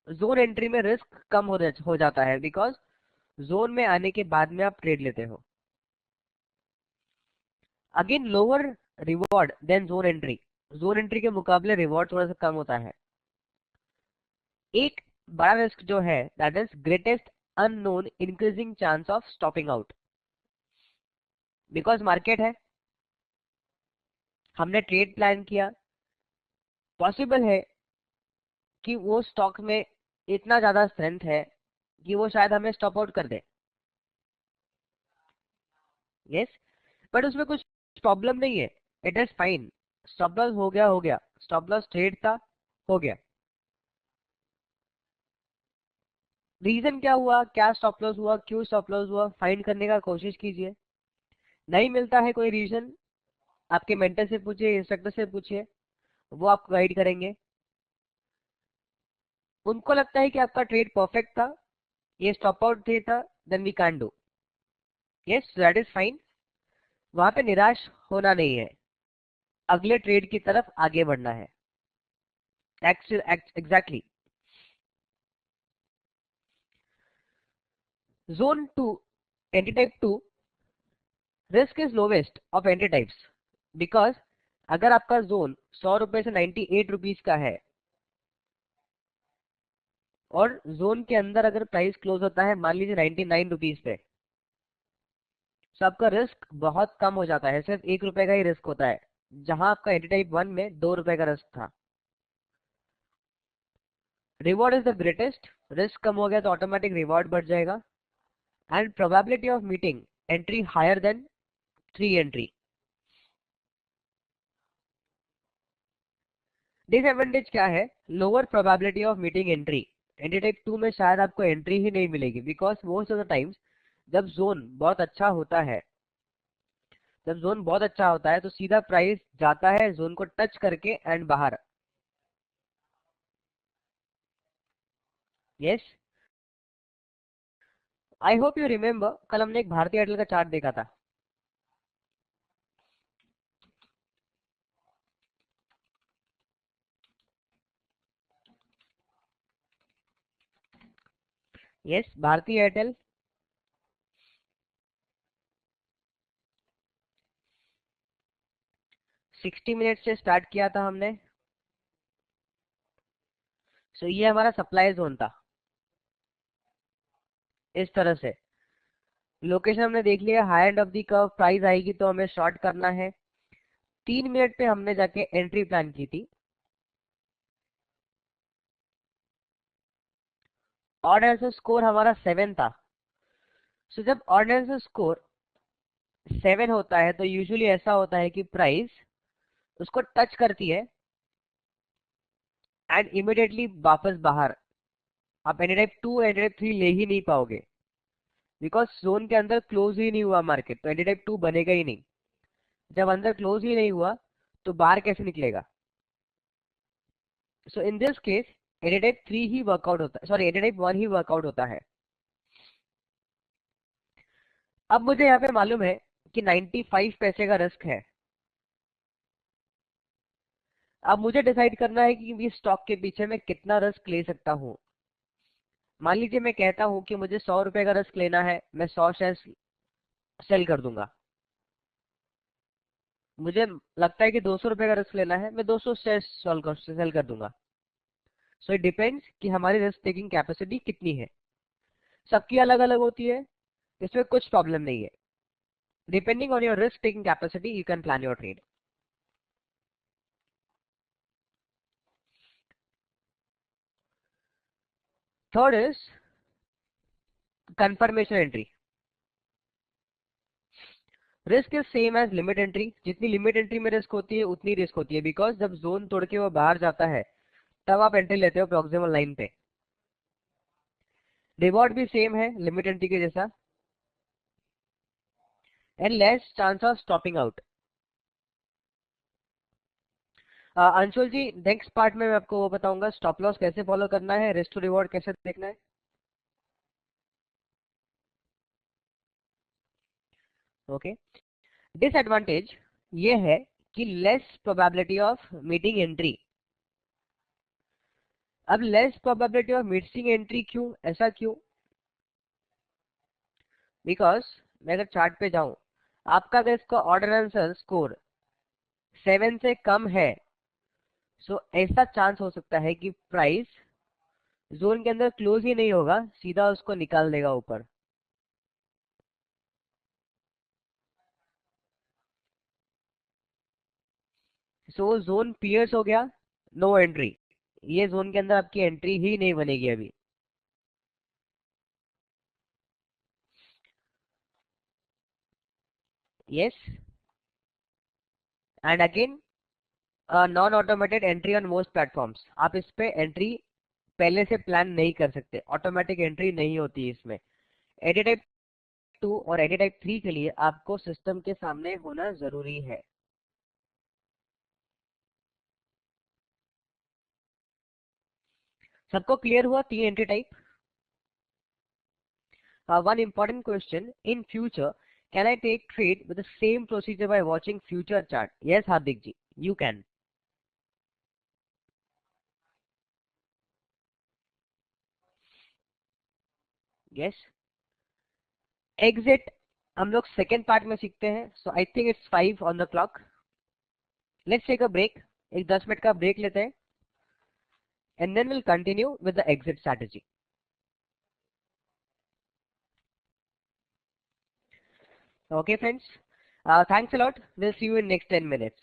जोन एंट्री में रिस्क कम हो जाता है, बिकॉज जोन में आने के बाद में आप ट्रेड लेते हो। Again lower reward then zone entry, zone entry के मुकाबले रिवॉर्ड थोड़ा सा कम होता है। एक बड़ा रिस्क जो है, that is greatest unknown increasing chance of stopping out. Because market है, हमने ट्रेड प्लान किया, पॉसिबल है कि वो स्टॉक में इतना ज्यादा स्ट्रेंथ है कि वो शायद हमें स्टॉप आउट कर दे। यस, बट उसमें कुछ प्रॉब्लम नहीं है, it is fine. Stop loss हो गया, हो गया, स्टॉप लॉस ट्रेड था, हो गया। रीजन क्या हुआ, क्या स्टॉप लॉस हुआ, क्यों स्टॉप लॉस हुआ, फाइंड करने का कोशिश कीजिए। नहीं मिलता है कोई रीजन, आपके मेंटर से पूछिए, इंस्ट्रक्टर से पूछिए, वो आपको गाइड करेंगे। उनको लगता है कि आपका ट्रेड परफेक्ट था, ये स्टॉप आउट ट्रेड था, then we can do. Yes, that is fine. वहां पे निराश होना नहीं है, अगले ट्रेड की तरफ आगे बढ़ना है। Exactly. Zone 2, entry type 2, risk is lowest of entry types, because अगर आपका जोन 100 रुपए से 98 रुपीज का है और जोन के अंदर अगर प्राइस क्लोज होता है मान लीजिए 99 रुपीज पे, तो आपका रिस्क बहुत कम हो जाता है, सिर्फ 1 रुपए का ही रिस्क होता है, जहां आपका एंट्री टाइप 1 में 2 रुपए का रिस्क था। Reward is the greatest, risk कम हो गया तो ऑटोमेटिक रिवॉर्ड बढ़ जाएगा, and probability of meeting entry higher than 3 entry. Disadvantage क्या है? Lower probability of meeting entry. Entry type 2 में शायद आपको एंट्री ही नहीं मिलेगी, because most of the times जब जोन बहुत अच्छा होता है, जब जोन बहुत अच्छा होता है तो सीधा प्राइस जाता है जोन को टच करके एंड बाहर। Yes, I hope you remember, कल हमने एक भारतीय एयरटेल का चार्ट देखा था। यस, भारतीय एयरटेल 60 मिनट से स्टार्ट किया था हमने। सो ये हमारा सप्लाई जोन था, इस तरह से। लोकेशन हमने देख लिया, high end of the curve price आएगी तो हमें शॉर्ट करना है। 3 मिनट पे हमने जाके एंट्री प्लान की थी। ऑर्डिनल स्कोर हमारा 7 था। सो जब ऑर्डिनल स्कोर 7 होता है तो यूजुअली ऐसा होता है कि प्राइस उसको टच करती है एंड इमिडिएटली वापस बाहर। आप एंट्री टाइप 2 एंट्री टाइप 3 ले ही नहीं पाओगे, बिकॉज जोन के अंदर क्लोज ही नहीं हुआ मार्केट, तो एंट्री टाइप 2 बनेगा ही नहीं। जब अंदर क्लोज ही नहीं हुआ तो बाहर कैसे निकलेगा? So in this case entry type 3 ही वर्कआउट होता है, सॉरी एंट्री टाइप 1 ही वर्कआउट होता है। अब मुझे यहाँ पे मालूम है कि 95 पैसे का रिस्क है। अब मुझे डिसाइड करना है कि इस स्टॉक के पीछे मैं कितना रिस्क ले सकता हूँ। मान लीजिए मैं कहता हूँ कि मुझे 100 रुपए का रिस्क लेना है, मैं 100 शेयर सेल कर दूंगा। मुझे लगता है कि 200 रुपए का रिस्क लेना है, मैं 200 शेयर सेल कर दूंगा। सो इट डिपेंड्स कि हमारी रिस्क टेकिंग कैपेसिटी कितनी है। सबकी अलग अलग होती है, इसमें कुछ प्रॉब्लम नहीं है। Depending on your risk taking capacity you can plan your trade. Third is confirmation entry. Risk is same age limit entry. जितनी लिमिट एंट्री में रिस्क होती है उतनी रिस्क होती है, बिकॉज जब जोन तोड़ के वो बाहर जाता है तब आप एंट्री लेते हो प्रॉक्सिमल लाइन पे। रिवॉर्ड भी सेम है लिमिट एंट्री के जैसा, and less chance of stopping out. Anshul ji, next part में मैं आपको वो बताऊंगा स्टॉप लॉस कैसे फॉलो करना है, रिस्क टू रिवॉर्ड कैसे देखना है। ओके। डिसएडवांटेज ये है कि less probability of meeting entry. अब less probability of missing entry क्यों, ऐसा क्यों? बिकॉज मैं अगर चार्ट पे जाऊं, आपका अगर इसका ऑर्डर आंसर स्कोर 7 से कम है, सो ऐसा चांस हो सकता है कि प्राइस जोन के अंदर क्लोज ही नहीं होगा, सीधा उसको निकाल देगा ऊपर। सो जोन पियर्स हो गया, नो एंट्री। ये जोन के अंदर आपकी एंट्री ही नहीं बनेगी अभी। Yes, and again non automated entry on most platforms. आप इस पे एंट्री पहले से प्लान नहीं कर सकते, ऑटोमेटिक एंट्री नहीं होती इसमें। एडी टाइप 2 और एडी टाइप 3 के लिए आपको सिस्टम के सामने होना जरूरी है। सबको क्लियर हुआ 3 entry type? One important question, in future can I take trade with the same procedure by watching future chart? Yes Hardik ji, you can. Yes, exit हम लोग सेकेंड पार्ट में सीखते हैं. So I think it's 5 on the clock. Let's take a break. एक 10 मिनट का ब्रेक लेते हैं and then will continue with the exit strategy. Okay, friends. Thanks a lot. We'll see you in next 10 minutes.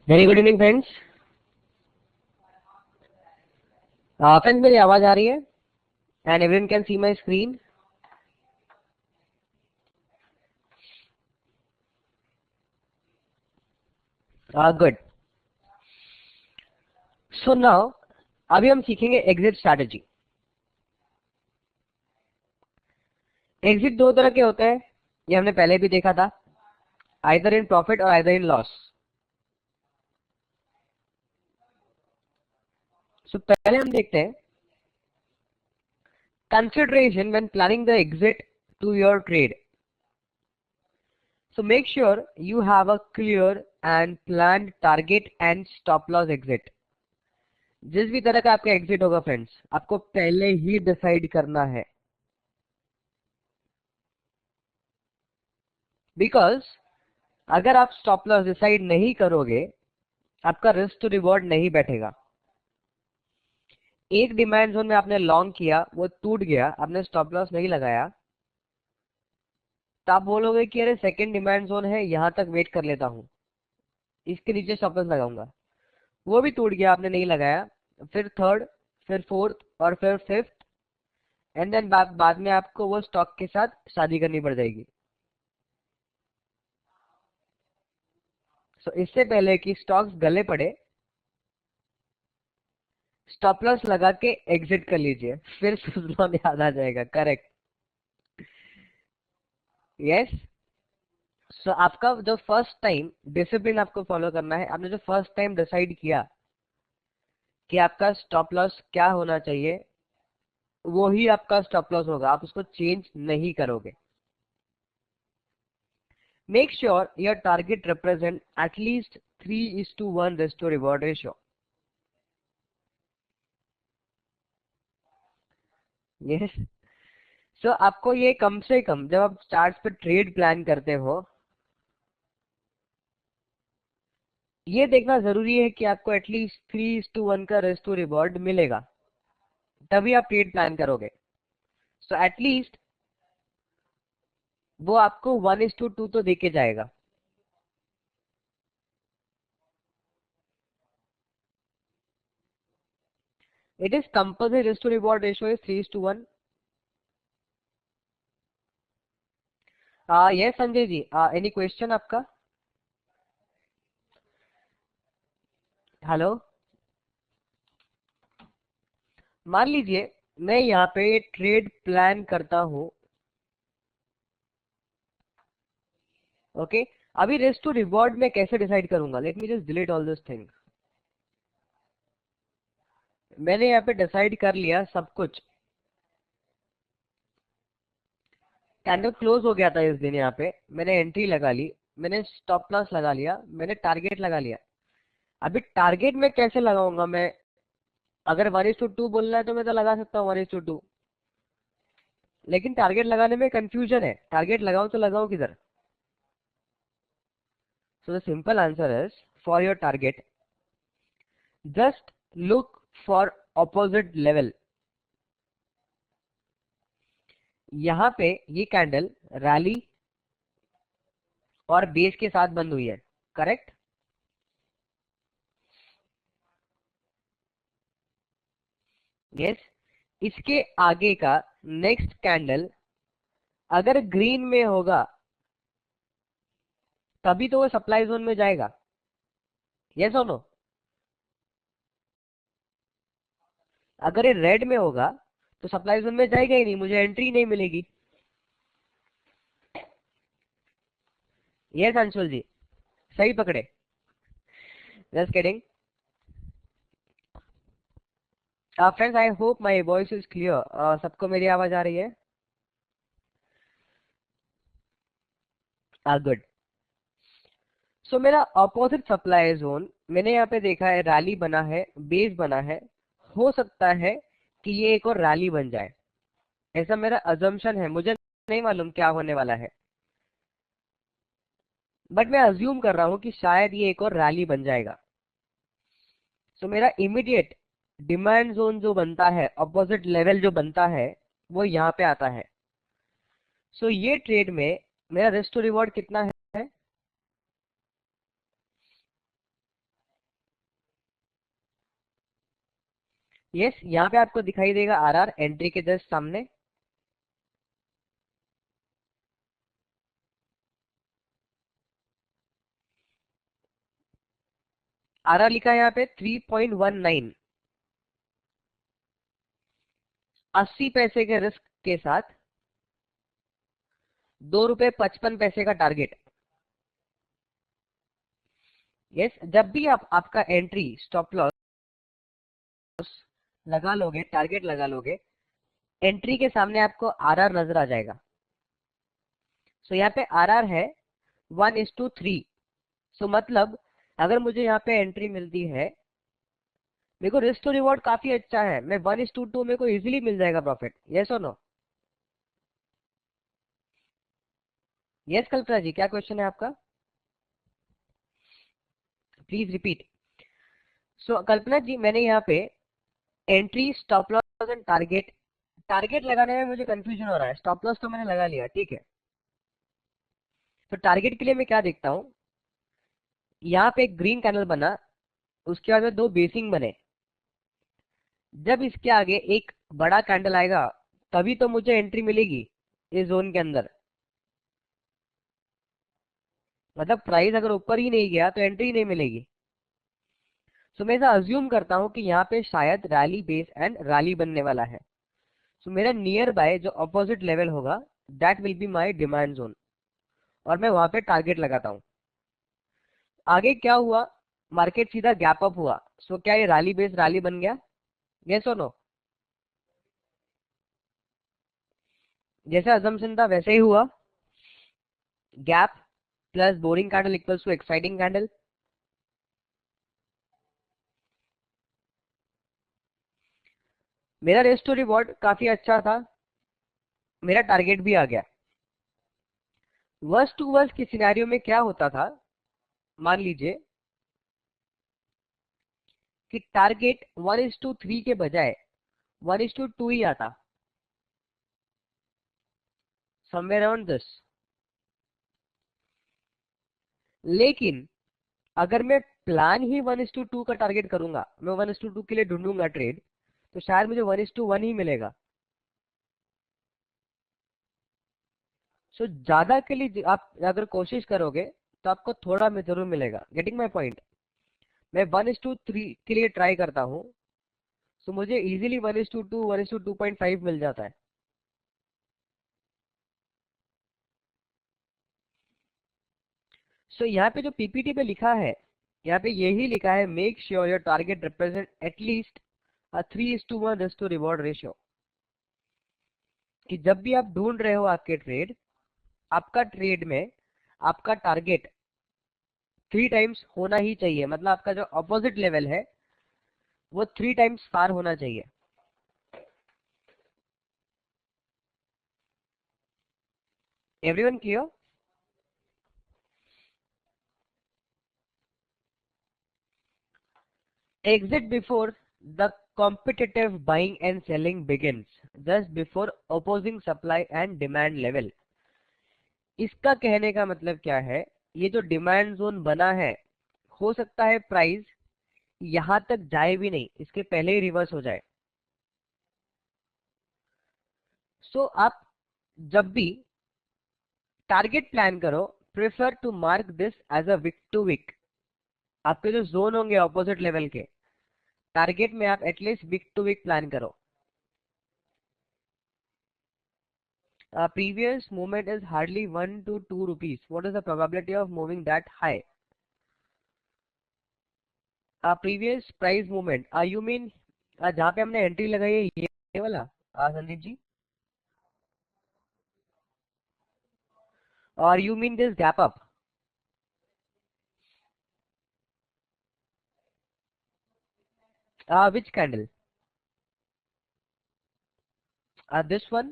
Very good evening, friends. Friends, मेरी आवाज आ रही है? And everyone can see my screen. Good. So now, अभी हम सीखेंगे एग्जिट स्ट्रैटेजी. एग्जिट दो तरह के होते हैं, ये हमने पहले भी देखा था, आइदर इन प्रॉफिट और आइदर इन लॉस. सो पहले हम देखते हैं consideration when planning the exit to your trade. So make sure you have a clear and planned target and stop loss exit. जिस भी तरह का आपका एग्जिट होगा फ्रेंड्स, आपको पहले ही डिसाइड करना है. बिकॉज अगर आप स्टॉप लॉस डिसाइड नहीं करोगे, आपका रिस्क टू रिवॉर्ड नहीं बैठेगा. एक डिमांड जोन में आपने लॉन्ग किया, वो टूट गया, आपने स्टॉप लॉस नहीं लगाया, तो आप बोलोगे कि अरे सेकंड डिमांड जोन है, यहां तक वेट कर लेता हूं, इसके नीचे स्टॉप लॉस लगाऊंगा. वो भी टूट गया, आपने नहीं लगाया. फिर थर्ड, फिर फोर्थ और फिर फिफ्थ, एंड देन बाद में आपको वो स्टॉक के साथ शादी करनी पड़ जाएगी. सो इससे पहले कि स्टॉक्स गले पड़े, स्टॉप लॉस लगा के एग्जिट कर लीजिए, फिर सुजलॉन याद आ जाएगा. करेक्ट. यस. सो आपका जो फर्स्ट टाइम डिसिप्लिन आपको फॉलो करना है. आपने जो फर्स्ट टाइम डिसाइड किया कि आपका स्टॉप लॉस क्या होना चाहिए, वो ही आपका स्टॉप लॉस होगा, आप उसको चेंज नहीं करोगे. Make sure your target represent at least 3:1 risk to reward ratio. Yes. So आपको ये कम से कम, जब आप चार्ट पे ट्रेड प्लान करते हो, ये देखना जरूरी है कि आपको एटलीस्ट 3:1 का रिस्क टू रिवॉर्ड मिलेगा, तभी आप ट्रेड प्लान करोगे. सो एटलीस्ट वो आपको 1:2 तो देके जाएगा. It is compulsory. Risk to reward ratio is 3:1. Yes Sanjay ji, any question आपका? हेलो. मान लीजिए मैं यहाँ पे ट्रेड प्लान करता हूँ. ओके. अभी रिस्क टू रिवॉर्ड में कैसे डिसाइड करूंगा? Late me just delete all this thing. मैंने यहाँ पे डिसाइड कर लिया सब कुछ. कैंडल क्लोज हो गया था इस दिन, यहाँ पे मैंने एंट्री लगा ली, मैंने स्टॉप लॉस लगा लिया, मैंने टारगेट लगा लिया. अभी टारगेट में कैसे लगाऊंगा मैं? अगर 1:2 बोलना है तो मैं तो लगा सकता हूँ 1:2, लेकिन टारगेट लगाने में कंफ्यूजन है. टारगेट लगाऊं तो लगाऊं किधर? So the simple answer is, for your target just look for opposite level. यहाँ पे ये कैंडल रैली और बेस के साथ बंद हुई है. करेक्ट. यस. इसके आगे का नेक्स्ट कैंडल अगर ग्रीन में होगा, तभी तो वो सप्लाई जोन में जाएगा. यस और नो? अगर ये रेड में होगा तो सप्लाई जोन में जाएगा ही नहीं, मुझे एंट्री नहीं मिलेगी. यस अंशुल जी, सही पकड़े. Just kidding. Friends, I hope my voice is clear. सबको मेरी आवाज आ रही है? गुड। सो मेरा अपोजिट सप्लाई जोन मैंने यहाँ पे देखा है, रैली बना है, बेस बना है, हो सकता है कि ये एक और रैली बन जाए, ऐसा मेरा अजम्पशन है, मुझे नहीं मालूम क्या होने वाला है, बट मैं अज्यूम कर रहा हूँ कि शायद ये एक और रैली बन जाएगा। सो मेरा इमीडिएट डिमांड जोन जो बनता है, अपोजिट लेवल जो बनता है, वो यहाँ पे आता है। सो ये ट्रेड में मेरा रिस्क टू रिवॉर्ड कितना है? यस, यहाँ पे आपको दिखाई देगा आरआर एंट्री के जस्ट सामने। आरआर लिखा है यहाँ पे 3.19, 80 पैसे के रिस्क के साथ ₹2.55 का टारगेट। यस, जब भी आप आपका एंट्री स्टॉप लॉस लगा लोगे, टारगेट लगा लोगे, एंट्री के सामने आपको आरआर नजर आ जाएगा। सो यहाँ पे आरआर है 1:3। सो मतलब अगर मुझे यहाँ पे एंट्री मिलती है, मेरे को रिस्क टू रिवॉर्ड काफी अच्छा है, मैं 1:2 मेरे को इजीली मिल जाएगा प्रॉफिट। यस और नो? यस कल्पना जी, क्या क्वेश्चन है आपका? Please repeat. सो कल्पना जी, मैंने यहाँ पे entry, stop loss and target, target लगाने में मुझे कंफ्यूजन हो रहा है। स्टॉप लॉस तो मैंने लगा लिया, ठीक है। तो टारगेट के लिए मैं क्या देखता हूँ, यहाँ पे एक ग्रीन कैंडल बना, उसके बाद में दो बेसिंग बने, जब इसके आगे एक बड़ा कैंडल आएगा तभी तो मुझे एंट्री मिलेगी इस जोन के अंदर। मतलब प्राइस अगर ऊपर ही नहीं गया तो एंट्री नहीं मिलेगी। सो मैं ऐसा अज्यूम करता हूँ कि यहाँ पे शायद रैली बेस एंड रैली बनने वाला है। सो मेरा नियर बाय जो अपोजिट लेवल होगा, that will be my demand zone, और मैं वहां पे टारगेट लगाता हूँ। आगे क्या हुआ, मार्केट सीधा गैप अप हुआ। सो क्या ये रैली बेस रैली बन गया? यस और नो? जैसा अजम्पशन था वैसे ही हुआ। Gap plus boring candle equals to exciting candle. मेरा रेस टू रिवॉर्ड काफी अच्छा था, मेरा टारगेट भी आ गया। वर्स्ट टू वर्स्ट की सिनेरियो में क्या होता था, मान लीजिए कि टारगेट 1:3 के बजाय 1:2 ही आता, समवेयर अराउंड दिस। लेकिन अगर मैं प्लान ही 1:2 का टारगेट करूंगा, मैं 1:2 के लिए ढूंढूंगा ट्रेड, तो शायद मुझे 1:1 ही मिलेगा। सो ज्यादा के लिए आप अगर कोशिश करोगे तो आपको थोड़ा में जरूर मिलेगा। Getting my point? मैं 1:3 के लिए ट्राई करता हूँ, सो मुझे इजीली 1:2 1:2.5 मिल जाता है। सो यहाँ पे जो पीपीटी पे लिखा है, यहाँ पे यही लिखा है, make sure your target represent at least a 3:1 risk to reward ratio. कि जब भी आप ढूंढ रहे हो आपके ट्रेड, आपका ट्रेड में आपका टारगेट 3 टाइम्स होना ही चाहिए, मतलब आपका जो अपोजिट लेवल है वो 3 टाइम्स पार होना चाहिए। Everyone clear? Exit before the competitive buying and selling begins, just before opposing supply and demand level। इसका कहने का मतलब क्या है, ये जो डिमांड जोन बना है, हो सकता है प्राइस यहां तक जाए भी नहीं, इसके पहले ही रिवर्स हो जाए। सो आप जब भी टारगेट प्लान करो, prefer to mark this as a weak to weak. आपके जो जोन होंगे ऑपोजिट लेवल के, टारगेट में आप at least weak to weak plan करो। Previous movement is hardly 1 to 2 rupees. What is the probability of moving that high? Previous price movement. You mean जहाँ पे हमने एंट्री लगाई है, ये वाला? संदीप जी, और you mean this gap up? Which candle? This one?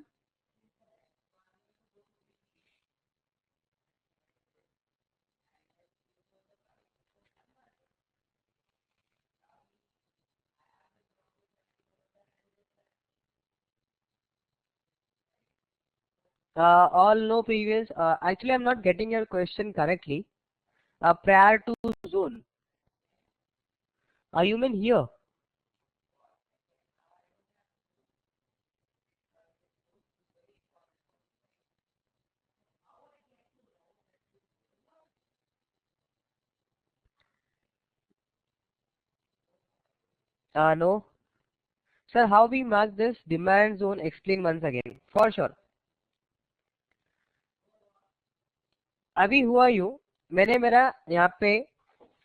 All no previous. Actually, I'm not getting your question correctly. Prior to zone. You mean here? No. Sir, how we mark this demand zone? Explain once again. For sure. अभी हुआ यूं, मैंने मेरा यहाँ पे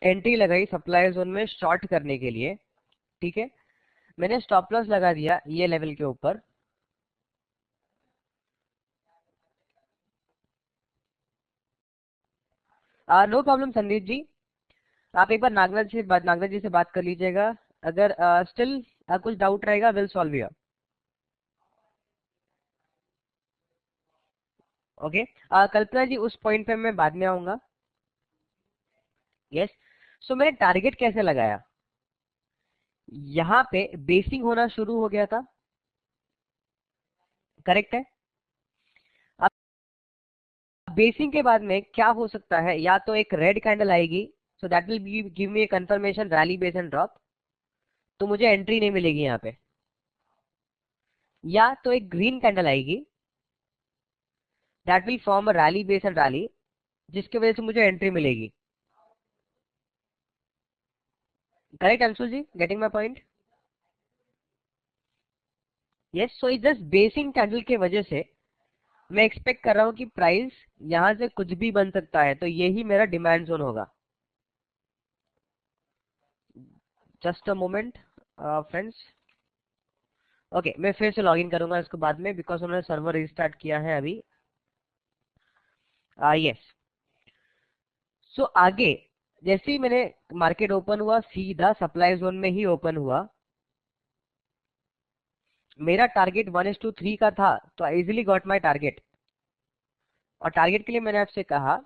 एंट्री लगाई सप्लाई जोन में शॉर्ट करने के लिए, ठीक है। मैंने स्टॉप लॉस लगा दिया ये लेवल के ऊपर। नो प्रॉब्लम संदीप जी, आप एक बार नागनाथ जी से बात कर लीजिएगा। अगर स्टिल कुछ डाउट रहेगा, विल सॉल्व यू। ओके, कल्पना जी उस पॉइंट पे मैं बाद में आऊंगा। यस, सो मैंने टारगेट कैसे लगाया? यहाँ पे बेसिंग होना शुरू हो गया था, करेक्ट है। अब बेसिंग के बाद में क्या हो सकता है, या तो एक रेड कैंडल आएगी, सो that will give me confirmation rally base and drop, तो मुझे एंट्री नहीं मिलेगी यहाँ पे। या तो एक ग्रीन कैंडल आएगी, that will form a rally base and rally, जिसकी वजह से मुझे एंट्री मिलेगी। Correct Anshul ji, getting my point? Yes, so is just basin candle के वजह से मैं एक्सपेक्ट कर रहा हूँ कि प्राइस यहाँ से कुछ भी बन सकता है, तो यही मेरा डिमांड जोन होगा। Just a moment friends. Okay, मैं फिर से लॉगिन करूंगा इसको बाद में, बिकॉज उन्होंने सर्वर रिस्टार्ट किया है अभी। यस, सो आगे जैसे ही मैंने मार्केट ओपन हुआ, सीधा सप्लाई जोन में ही ओपन हुआ। मेरा टारगेट 1:3 का था, तो आई इजिली गॉट माई टारगेट। और टारगेट के लिए मैंने आपसे कहा,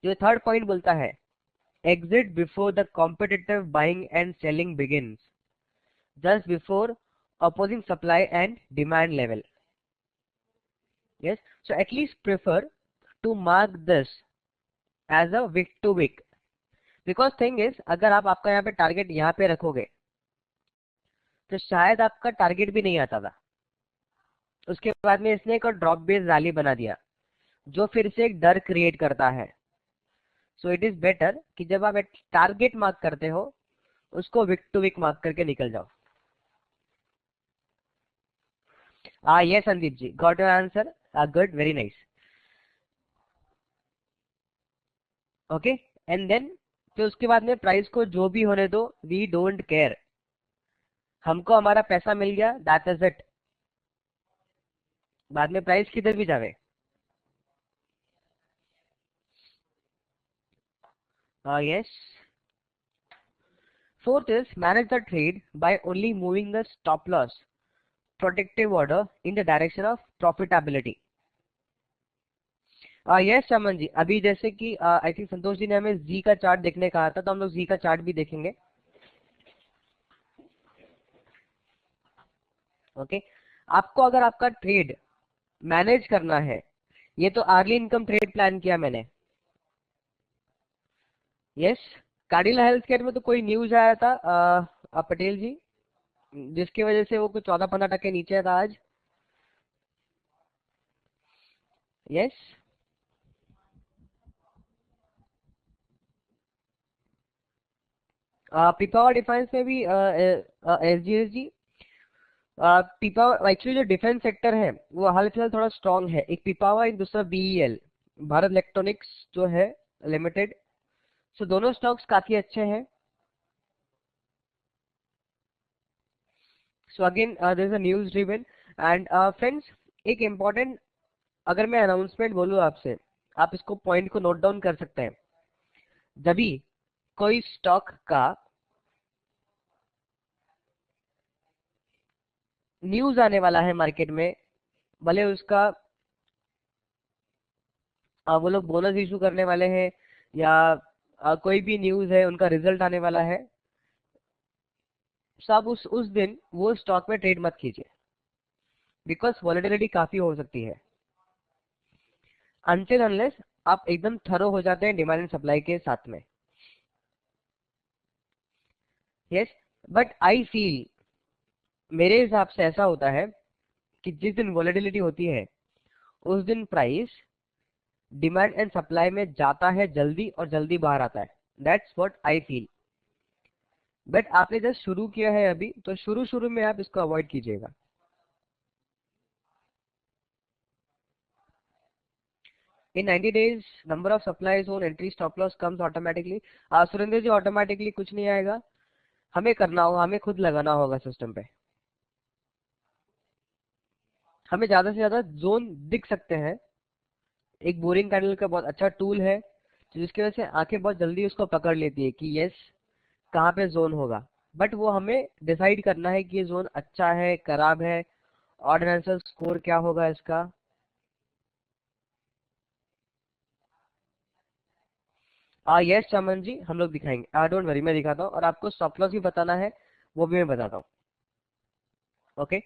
जो थर्ड पॉइंट बोलता है, exit before the competitive buying and selling begins, just before opposing supply and demand level. Yes, so at least prefer to mark this as a wick to wick, because thing is, अगर आप आपका यहाँ पे टारगेट यहाँ पे रखोगे, तो शायद आपका टारगेट भी नहीं आता था। उसके बाद में इसने एक और ड्रॉप बेस्ड रैली बना दिया, जो फिर से एक डर क्रिएट करता है। सो इट इज बेटर कि जब आप एक टारगेट मार्क करते हो, उसको विक टू विक मार्क करके निकल जाओ। yes Sandeep ji, got your answer, good, very nice. Okay, and then फिर उसके बाद में प्राइस को जो भी होने दो, वी डोंट केयर, हमको हमारा पैसा मिल गया, दैट इज इट। बाद में प्राइस किधर भी जावे। Yes, fourth is manage the trade by only moving the stop loss protective order in the direction of profitability. Yes Chaman ji, अभी जैसे कि आई थिंक संतोष जी ने हमें जी का चार्ट देखने कहा था, तो हम लोग जी का चार्ट भी देखेंगे। ओके, आपको अगर आपका ट्रेड मैनेज करना है, ये तो अर्ली इनकम ट्रेड प्लान किया मैंने। यस, कार्डिला हेल्थ केयर में तो कोई न्यूज आया था पटेल जी, जिसकी वजह से वो कुछ 14-15% नीचे था आज। यस, पिपावा डिफेंस में भी एसजीएस जी, पिपावा एक्चुअली जो डिफेंस सेक्टर है वो हाल फिलहाल थोड़ा स्ट्रांग है। एक पिपावा, एक दूसरा बीईएल, भारत इलेक्ट्रॉनिक्स जो है लिमिटेड। सो दोनों स्टॉक्स काफी अच्छे हैं। So again there is a news driven. And friends, एक इम्पोर्टेंट, अगर मैं अनाउंसमेंट बोलूँ आपसे, आप इसको पॉइंट को नोट डाउन कर सकते हैं। जब भी कोई स्टॉक का न्यूज आने वाला है मार्केट में, भले उसका वो लोग बोनस इशू करने वाले हैं या कोई भी न्यूज है, उनका रिजल्ट आने वाला है, सब उस दिन वो स्टॉक में ट्रेड मत कीजिए, बिकॉज वॉलेटिलिटी काफी हो सकती है। अनटिल अनलेस आप एकदम थरो हो जाते हैं डिमांड एंड सप्लाई के साथ में। यस, बट आई फील, मेरे हिसाब से ऐसा होता है कि जिस दिन वॉलेटिलिटी होती है उस दिन प्राइस डिमांड एंड सप्लाई में जाता है जल्दी और जल्दी बाहर आता है। That's what I feel. But आपने जस्ट शुरू किया है अभी, तो शुरू शुरू में आप इसको अवॉइड कीजिएगा। In 90 days number of supply zone entry stop loss comes automatically. Surendra ji, automatically कुछ नहीं आएगा, हमें करना होगा, हमें खुद लगाना होगा सिस्टम पे। हमें ज्यादा से ज्यादा जोन दिख सकते हैं। एक बोरिंग कैंडल का बहुत अच्छा टूल है, जिसकी वजह से आंखें बहुत जल्दी उसको पकड़ लेती है कि यस, कहाँ पे जोन होगा। बट वो हमें डिसाइड करना है कि ये जोन अच्छा है, खराब है, ऑर्डिनेंशियल स्कोर क्या होगा इसका। यस चमन जी, हम लोग दिखाएंगे, डोंट वरी, मैं दिखाता हूँ, और आपको स्टॉप लॉस भी बताना है, वो भी मैं बताता हूँ। ओके,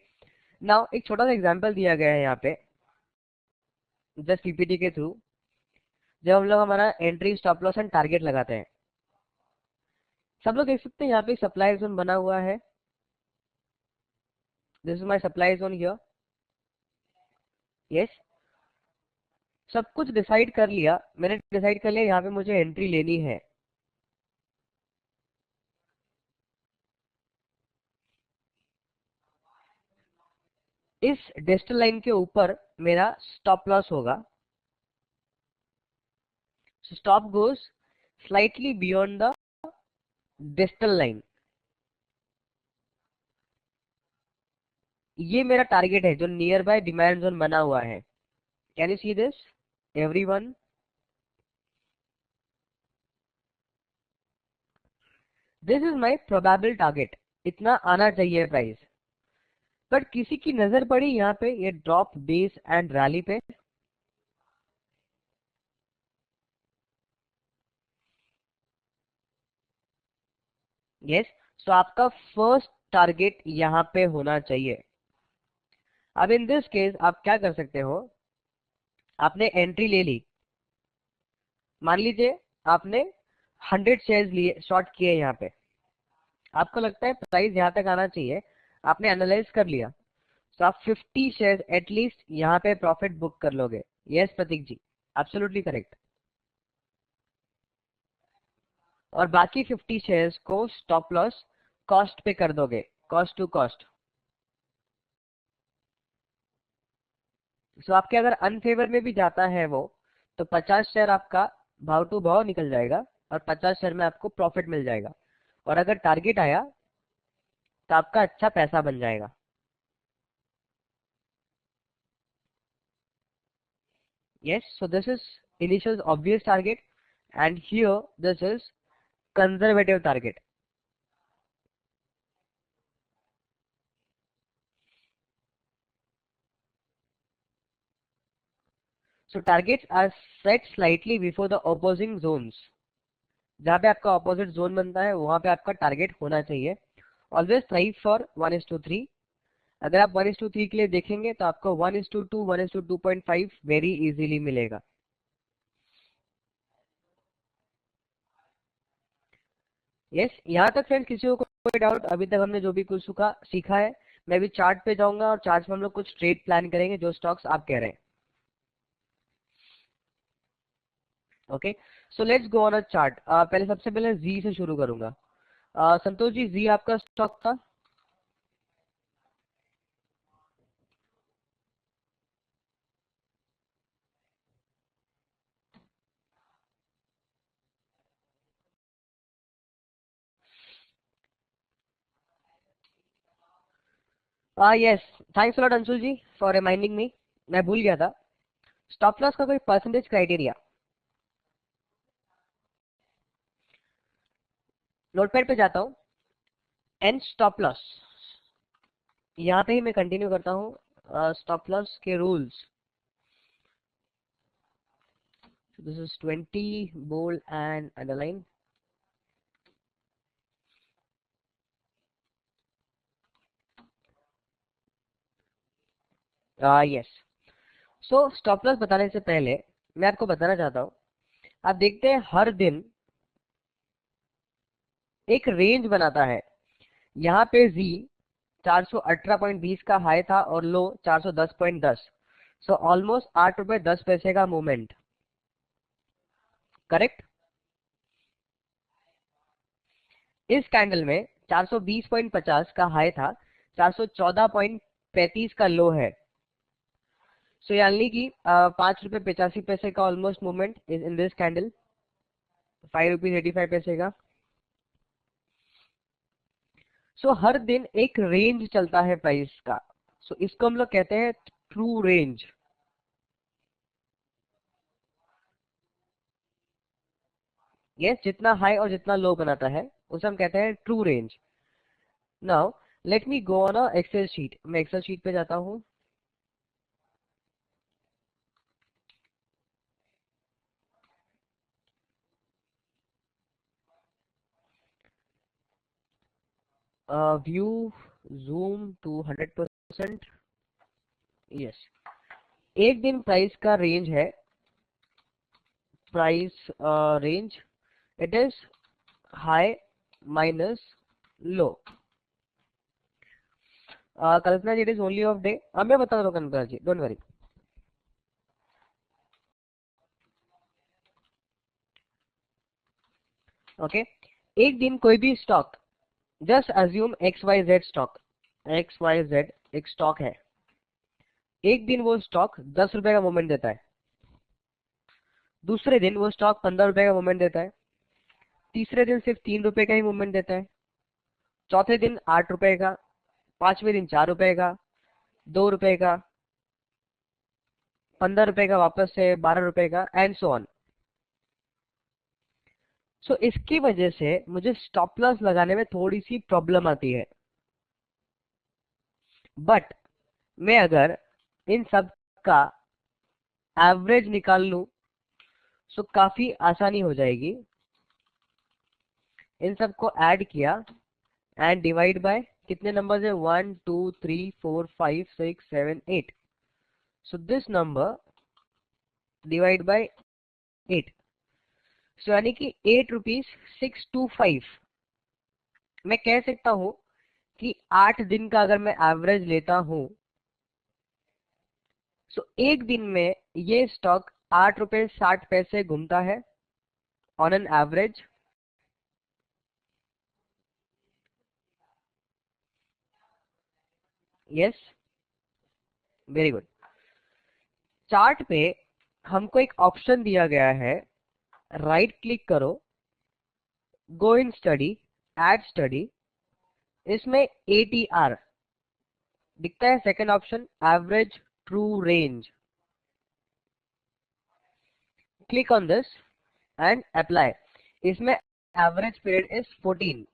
नाउ एक छोटा सा एग्जांपल दिया गया है यहाँ पे, जस्ट पीपीटी के थ्रू। जब हम लोग हमारा entry stop loss and target लगाते हैं, सब लोग देख सकते हैं यहाँ पे सप्लाई जोन बना हुआ है। This is my supply zone here. Yes, सब कुछ डिसाइड कर लिया, मैंने डिसाइड कर लिया यहाँ पे मुझे एंट्री लेनी है। इस डिजिटल लाइन के ऊपर मेरा स्टॉप लॉस होगा। Stop goes slightly beyond the digital line. ये मेरा टारगेट है जो नियर बाय डिमांड जोन बना हुआ है। Can you see this everyone? This is my probable target, इतना आना चाहिए प्राइस। बट किसी की नजर पड़ी यहाँ पे ये ड्रॉप बेस एंड रैली पे। यस, सो आपका फर्स्ट टारगेट यहाँ पे होना चाहिए। अब इन दिस केस आप क्या कर सकते हो, आपने एंट्री ले ली, मान लीजिए आपने 100 शेयर्स लिए, शॉर्ट किए यहाँ पे, आपको लगता है प्राइस यहाँ तक आना चाहिए, आपने एनालाइज कर लिया, तो आप 50 शेयर्स एटलीस्ट यहाँ पे प्रॉफिट बुक कर लोगे। यस प्रतीक जी, एब्सोल्युटली करेक्ट। और बाकी 50 शेयर्स को स्टॉप लॉस कॉस्ट पे कर दोगे, कॉस्ट टू कॉस्ट। सो आपके अगर अनफेवर में भी जाता है वो, तो 50 शेयर आपका भाव टू भाव निकल जाएगा और 50 शेयर में आपको प्रॉफिट मिल जाएगा। और अगर टारगेट आया तो आपका अच्छा पैसा बन जाएगा। Yes, so this is initial obvious target, and here this is conservative target. So targets are set slightly before the opposing zones. जहाँ पे आपका opposite zone बनता है वहाँ पे आपका target होना चाहिए। Always strive for 1:3। अगर आप 1:3 के लिए देखेंगे तो आपको 1:2, 1:2.5 very easily मिलेगा। यस, यहाँ तक फ्रेंड्स किसी को कोई डाउट? अभी तक हमने जो भी कुछ सीखा है, मैं भी चार्ट पे जाऊंगा और चार्ट में हम लोग कुछ ट्रेड प्लान करेंगे जो स्टॉक्स आप कह रहे हैं। Okay, so let's go on a chart. पहले सबसे पहले जी से शुरू करूंगा। संतोष जी, जी आपका स्टॉक था? Yes, thanks lot Anshul ji for reminding me, मैं भूल गया था। स्टॉप लॉस का कोई परसेंटेज क्राइटेरिया? नोटपैड पे जाता हूँ, एंड स्टॉप लॉस, यहाँ पे ही मैं कंटिन्यू करता हूँ स्टॉप लॉस के rules. This is 20 bold and underline. Yes. So stop loss बताने से पहले मैं आपको बताना चाहता हूँ, आप देखते हैं हर दिन एक रेंज बनाता है. यहाँ पे जी 418.20 का हाई था और लो 410.10. सो ऑलमोस्ट 8 रुपए 10 पैसे का मूवमेंट. करेक्ट. इस कैंडल में 420.50 का हाई था, 414.35 का लो है. सो यानी कि 5 रुपए 85 पैसे का almost movement is in this candle. 5 rupees 85 पैसे का. सो हर दिन एक रेंज चलता है प्राइस का. सो इसको हम लोग कहते हैं ट्रू रेंज. यस, जितना हाई और जितना लो बनाता है उसे हम कहते हैं true range. Now let me go on a excel sheet. मैं एक्सेल शीट पे जाता हूँ. View zoom to 100%. यस. एक दिन प्राइस का रेंज है, price range, it is high minus low. Kalpana ji, it is only of day. मैं बता रहा हूँ Kalpana ji, don't worry. Okay. एक दिन कोई भी stock, just assume X Y Z stock, X Y Z एक स्टॉक है. एक दिन वो स्टॉक 10 रुपए का मूवमेंट देता है. दूसरे दिन वो स्टॉक 15 रुपए का मूवमेंट देता है. तीसरे दिन सिर्फ 3 रुपए का ही मूवमेंट देता है. चौथे दिन 8 रुपए का. पांचवें दिन 4 रुपए का, 2 रुपए का, 15 रुपए का, वापस से 12 रुपए का, एंड सो ऑन. सो इसकी वजह से मुझे स्टॉप लॉस लगाने में थोड़ी सी प्रॉब्लम आती है. बट मैं अगर इन सब का एवरेज निकाल लूं सो काफी आसानी हो जाएगी. इन सब को ऐड किया एंड डिवाइड बाय कितने नंबर है, 1 2 3 4 5 6 7 8. So this number divide by 8. सो यानी कि 8 रुपीज 625. मैं कह सकता हूं कि 8 दिन का अगर मैं एवरेज लेता हूं सो एक दिन में ये स्टॉक 8 रुपए 60 पैसे घूमता है on an average. Yes, very good. Chart पे हमको एक ऑप्शन दिया गया है, राइट क्लिक करो, गो इन स्टडी, एड स्टडी. इसमें एटीआर दिखता है, second option average true range. Click on this and apply. इसमें एवरेज पीरियड इज 14.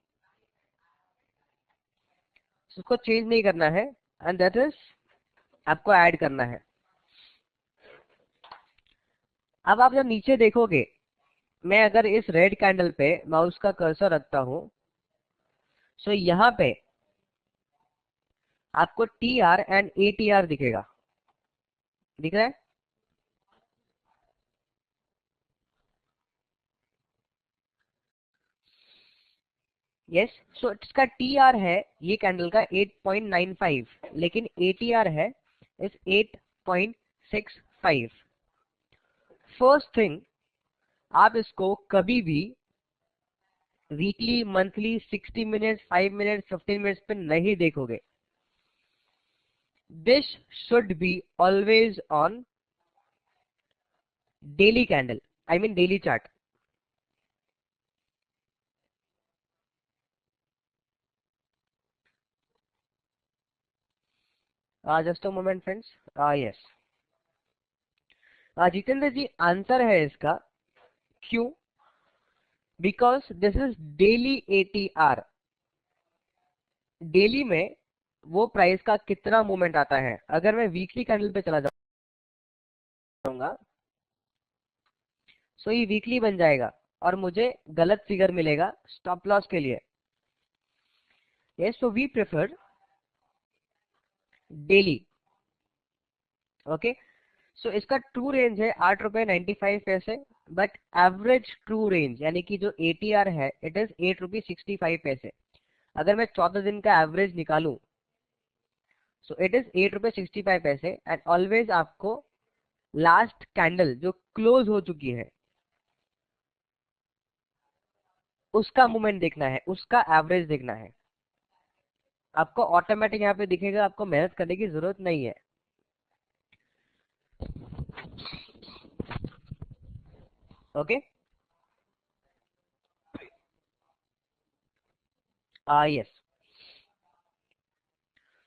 उसको चेंज नहीं करना है एंड दैट इज आपको ऐड करना है. अब आप जब नीचे देखोगे, मैं अगर इस रेड कैंडल पे माउस का कर्सर रखता हूं सो यहाँ पे आपको T R and A T R दिखेगा. दिख रहा है? यस. सो इसका टी आर है ये कैंडल का 8.95, लेकिन ए टी आर है इस 8.65. फर्स्ट थिंग, आप इसको कभी भी weekly, monthly, 60 minute, 5 minute, 15 minutes पे नहीं देखोगे. This should be always on daily candle, I mean daily chart. Just a moment friends. Yes. Jitendra ji answer है इसका, क्यों? Because this is daily ATR. Daily में वो प्राइस का कितना मूवमेंट आता है। अगर मैं वीकली कैंडल पे चला जाऊंगा सो ये वीकली बन जाएगा और मुझे गलत फिगर मिलेगा स्टॉप लॉस के लिए। Yes, so we prefer daily. Okay, so इसका ट्रू रेंज है 8 रुपए 95 पैसे, बट एवरेज ट्रू रेंज यानी कि जो एटीआर है इट इज 8 रुपये 65 पैसे। अगर मैं 14 दिन का एवरेज निकालूं सो इट इज 8 रुपये 65 पैसे। एंड ऑलवेज आपको लास्ट कैंडल जो क्लोज हो चुकी है उसका मूवमेंट देखना है, उसका एवरेज देखना है। आपको ऑटोमेटिक यहाँ पे दिखेगा, आपको मेहनत करने की जरूरत नहीं है। Okay, yes,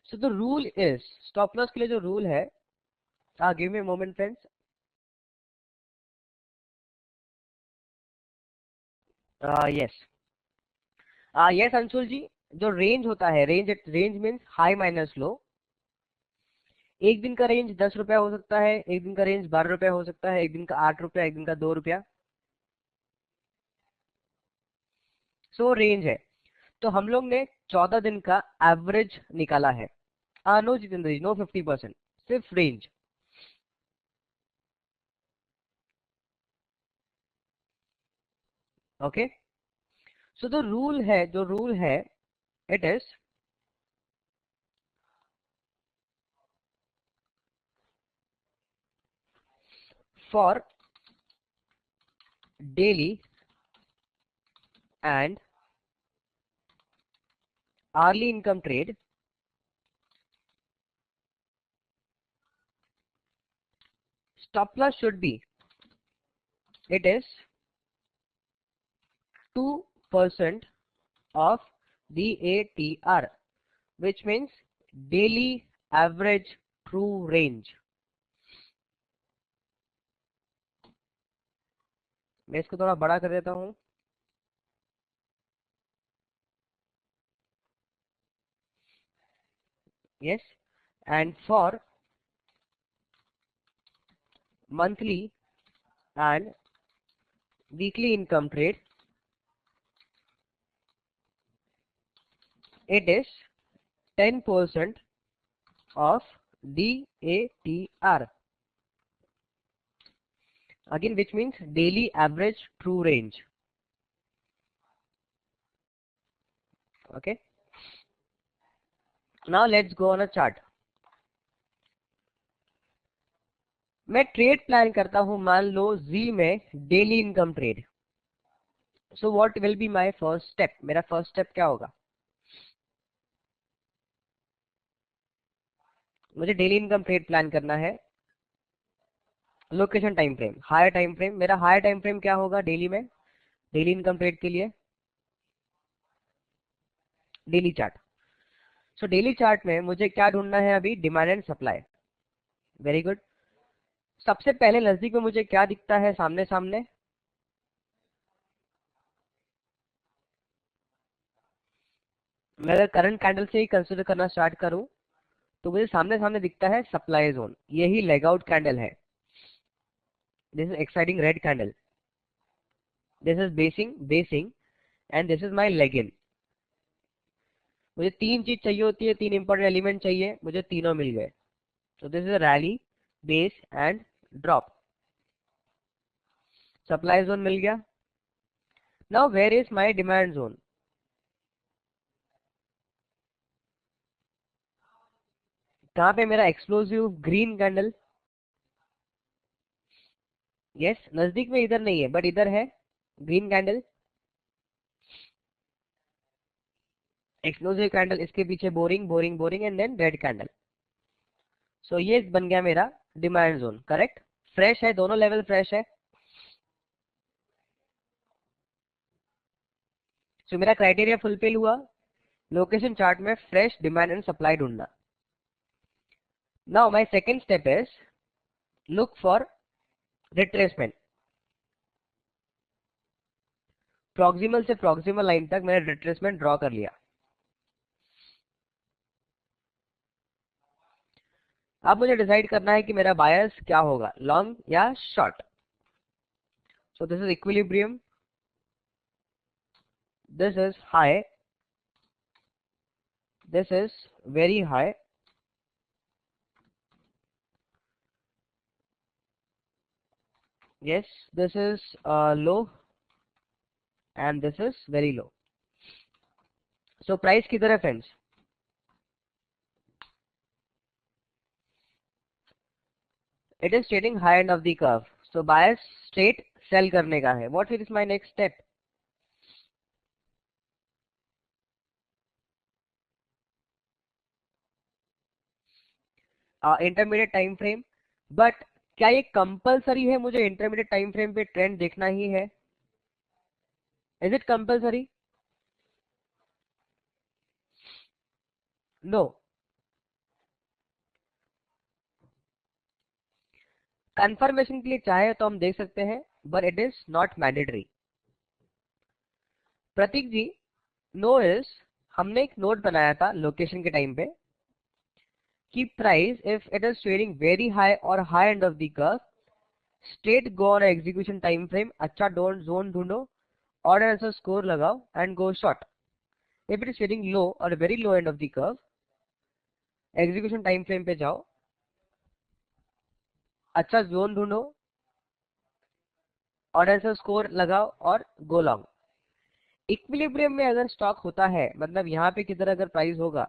so the rule is, stop loss के लिए जो रूल है, give me moment friends. Yes, yes Anshul ji, जो रेंज होता है, range means high minus low. एक दिन का रेंज 10 रुपया हो सकता है, एक दिन का रेंज 12 रुपया हो सकता है, एक दिन का 8 रुपया, एक दिन का 2 रुपया। सो रेंज है, तो हम लोग ने 14 दिन का एवरेज निकाला है। नो जितेंद्र जी, नो 50%, सिर्फ range. Okay, so the rule है, जो रूल है it is for daily and hourly income trade, stop loss should be, it is 2% of the ATR, which means daily average true range। मैं इसको थोड़ा बड़ा कर देता हूं। yes, and for monthly and weekly income trade it is 10% of the ATR, again which means daily average true range। okay, now let's go on a chart। मैं ट्रेड प्लान करता हूं, मान लो जी में daily income trade. So what will be my first step, मेरा फर्स्ट स्टेप क्या होगा? मुझे डेली इनकम ट्रेड प्लान करना है। Location time frame, higher time frame, मेरा हायर टाइम फ्रेम क्या होगा डेली में, डेली इनकम ट्रेड के लिए? Daily chart. So daily chart में मुझे क्या ढूंढना है अभी? Demand and supply. Very good. सबसे पहले नजदीक में मुझे क्या दिखता है सामने सामने? मैं अगर करंट कैंडल से ही कंसिडर करना स्टार्ट करूं तो मुझे सामने सामने दिखता है सप्लाई जोन, यही लेग आउट कैंडल है। This is exciting red candle, this is basin and this is my leg in. मुझे तीन चीज चाहिए होती है, तीन इंपॉर्टेंट एलिमेंट चाहिए, मुझे तीनों मिल गए। So this is rally, base and drop. Supply zone मिल गया। Now where is my demand zone? कहां पे मेरा एक्सप्लोसिव ग्रीन कैंडल? यस, नजदीक में इधर नहीं है बट इधर है ग्रीन कैंडल, एक्सप्लोसिव कैंडल, इसके पीछे boring boring boring and then red candle. So ये बन गया मेरा डिमांड जोन। करेक्ट, फ्रेश है, दोनों लेवल फ्रेश है। सो मेरा क्राइटेरिया फुलफिल हुआ, लोकेशन चार्ट में फ्रेश डिमांड एंड सप्लाई ढूंढना। Now my second step is look for retracement, proximal से प्रॉक्सिमल लाइन तक मैंने रिट्रेसमेंट ड्रॉ कर लिया। अब मुझे डिसाइड करना है कि मेरा बायस क्या होगा, लॉन्ग या short. So this is equilibrium, this is high, this is very high, yes, this is low and this is very low. So price किधर है friends? It is trading high end of the curve, so bias straight sell करने का है। What is my next step? Intermediate time frame, but क्या ये कंपलसरी है मुझे इंटरमीडिएट टाइम फ्रेम पे ट्रेंड देखना ही है? Is it compulsory? No, confirmation के लिए चाहे तो हम देख सकते हैं, but it is not mandatory. Prateek ji, no is, हमने एक नोट बनाया था लोकेशन के टाइम पे कि price if it is trading very high और high end of the curve, straight go on execution time frame, अच्छा डोंट जोन ढूंढो, ऑर्डर ऐसा स्कोर लगाओ and go short. If it is trading low और very low end of the curve, execution time frame पे जाओ, अच्छा जोन ढूंढो, ऑर्डर ऐसा स्कोर लगाओ और गो लॉन्ग। इक्विलिब्रियम में अगर स्टॉक होता है, मतलब यहाँ पे किधर अगर प्राइस होगा,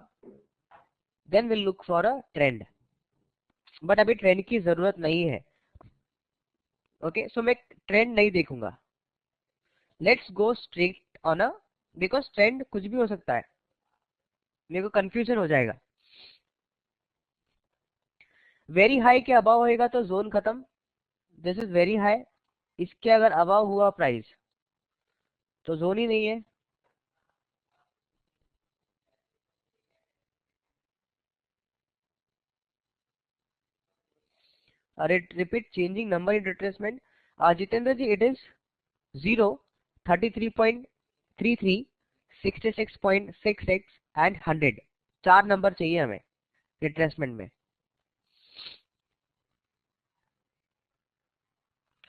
then will look for a trend, but अभी ट्रेंड की जरूरत नहीं है। ओके, सो मैं ट्रेंड नहीं देखूंगा, let's go straight on a, because trend कुछ भी हो सकता है, मेरे को कंफ्यूजन हो जाएगा। वेरी हाई के अबाव होएगा तो जोन खत्म, दिस इज वेरी हाई, इसके अगर अबाव हुआ प्राइस तो जोन ही नहीं है। अरे repeat changing number in retracement, Jitendra ji it is 0, 33.33, 66.66 and 100, 4 number चाहिए हमें रिट्रेसमेंट में।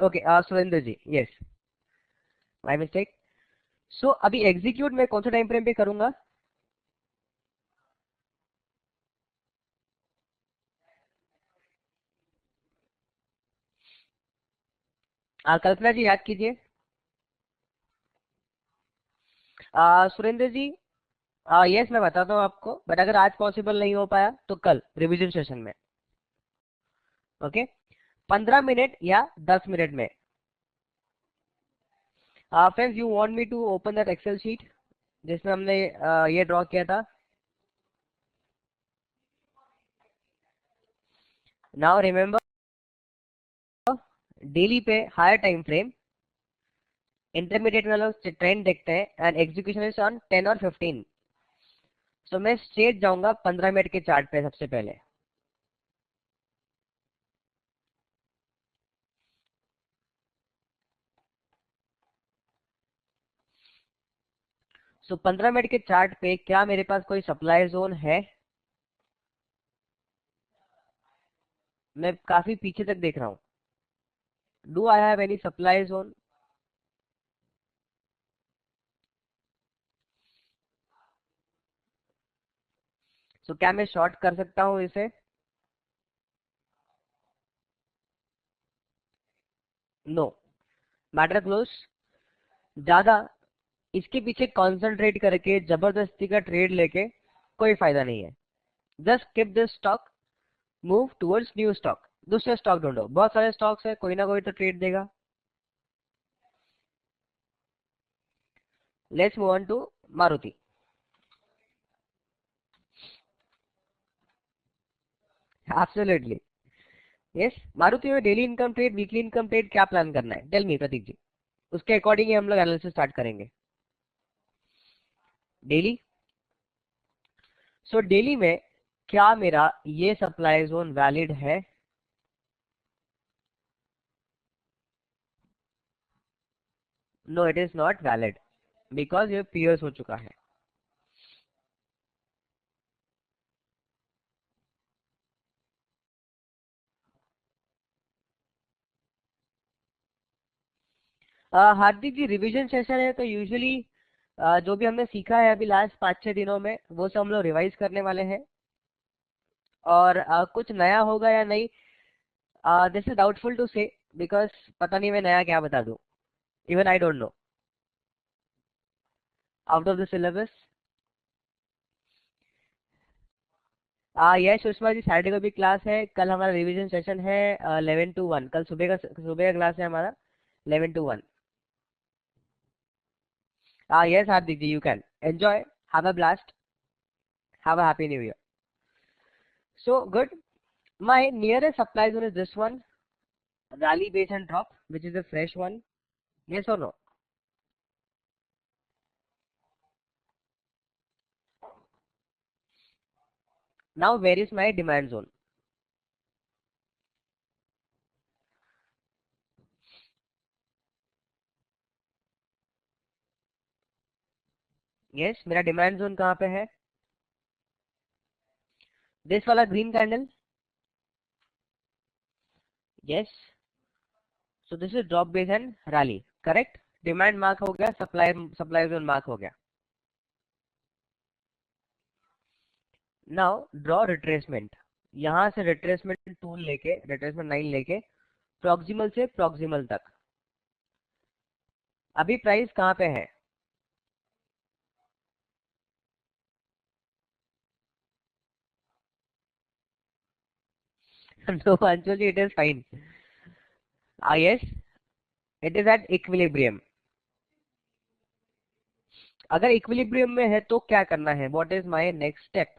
Okay, Surendra ji, yes, my mistake. So अभी एग्जीक्यूट मैं कौन सा टाइम फ्रेम पे करूंगा? कल्पना जी याद कीजिए। सुरेंद्र जी, यस मैं बताता हूँ आपको, बट अगर आज पॉसिबल नहीं हो पाया तो कल रिवीजन सेशन में। ओके, 15 मिनट या 10 मिनट में। Friends, you want me to open that excel sheet जिसमें हमने ये ड्रॉ किया था। नाउ रिमेंबर, डेली पे हायर टाइम फ्रेम, इंटरमीडिएट में लोग ट्रेंड देखते हैं एंड एग्जीक्यूशन इज ऑन 10 और 15। सो मैं स्ट्रेट जाऊंगा 15 मिनट के चार्ट पे सबसे पहले। सो 15 मिनट के चार्ट पे क्या मेरे पास कोई सप्लाई जोन है? मैं काफी पीछे तक देख रहा हूँ, do I have any supply zone? So क्या मैं शॉर्ट कर सकता हूँ इसे? No, matter close. ज्यादा इसके पीछे कंसंट्रेट करके जबरदस्ती का ट्रेड लेके कोई फायदा नहीं है। Just keep this stock, move towards new stock, दूसरे स्टॉक ढूंढो, बहुत सारे स्टॉक्स है, कोई ना कोई तो ट्रेड देगा। Let's move on to Maruti. Absolutely, yes, Maruti में daily income trade, weekly income trade क्या प्लान करना है? टेल मी प्रतीक जी, उसके अकॉर्डिंग ही हम लोग एनालिसिस स्टार्ट करेंगे। डेली, सो डेली में क्या मेरा ये सप्लाई जोन वैलिड है? No it is not valid because ये पियर्स हो चुका है। हार्दिक जी रिवीजन सेशन है तो यूजुअली जो भी हमने सीखा है अभी लास्ट 5-6 दिनों में वो सब हम लोग रिवाइज करने वाले हैं। और कुछ नया होगा या नहीं, this is doubtful to say because पता नहीं मैं नया क्या बता दूं। Even I don't know out of the syllabus. Yes Sushma ji, Saturday को भी क्लास है। कल हमारा रिवीजन सेशन है 11 to 1। कल सुबह का क्लास है हमारा 11 to 1। Yes Hardik ji, you can enjoy, have a blast, have a happy new year. So good. My nearest supply zone is this one, rally base and drop, which is a fresh one. Yes or no? Now where is my demand zone? Yes, मेरा demand zone कहाँ पे है? This वाला green candle. Yes. So this is drop base and rally. Correct? Demand mark हो गया, supply zone mark हो गया. Now draw retracement. यहाँ से retracement tool लेके, retracement line लेके proximal से proximal तक. अभी प्राइस कहाँ पे है? No, Anshul, it is fine. Yes, it is at equilibrium. अगर इक्विलिब्रियम में है तो क्या करना है? What is my next step?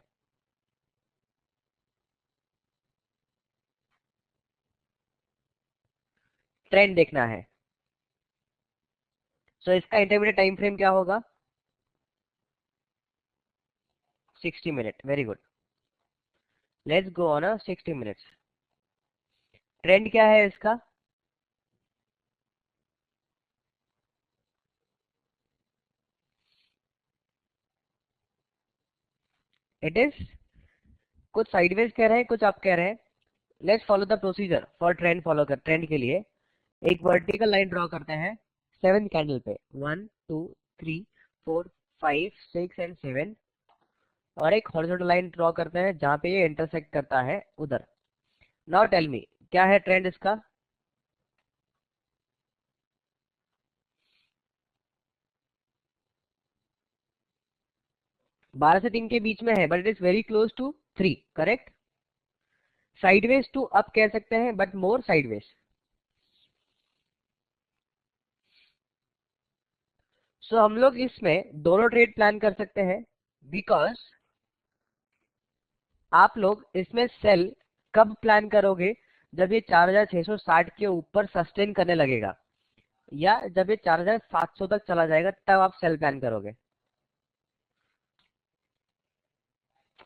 Trend देखना है। सो इसका इंटरमीडिएट टाइम फ्रेम क्या होगा? 60 minute. Very good, let's go on a 60 minutes. Trend क्या है इसका? इट इज कुछ साइडवेज कह रहे हैं, कुछ अप कह रहे हैं। Let's follow the procedure for trend. Follow कर ट्रेंड के लिए एक वर्टिकल लाइन ड्रॉ करते हैं 7 कैंडल पे, 1 2 3 4 5 6 एंड 7, और एक हॉरिजॉन्टल लाइन ड्रॉ करते हैं जहां पे ये इंटरसेक्ट करता है उधर। नाउ टेल मी क्या है ट्रेंड इसका? 12 से 3 के बीच में है, but it is very close to 3। Correct? Sideways to up कह सकते हैं, बट मोर साइडवेज। सो हम लोग इसमें दोनों ट्रेड प्लान कर सकते हैं, बिकॉज आप लोग इसमें सेल कब प्लान करोगे? जब ये 4660 के ऊपर सस्टेन करने लगेगा, या जब ये 4700 तक चला जाएगा तब आप सेल प्लान करोगे।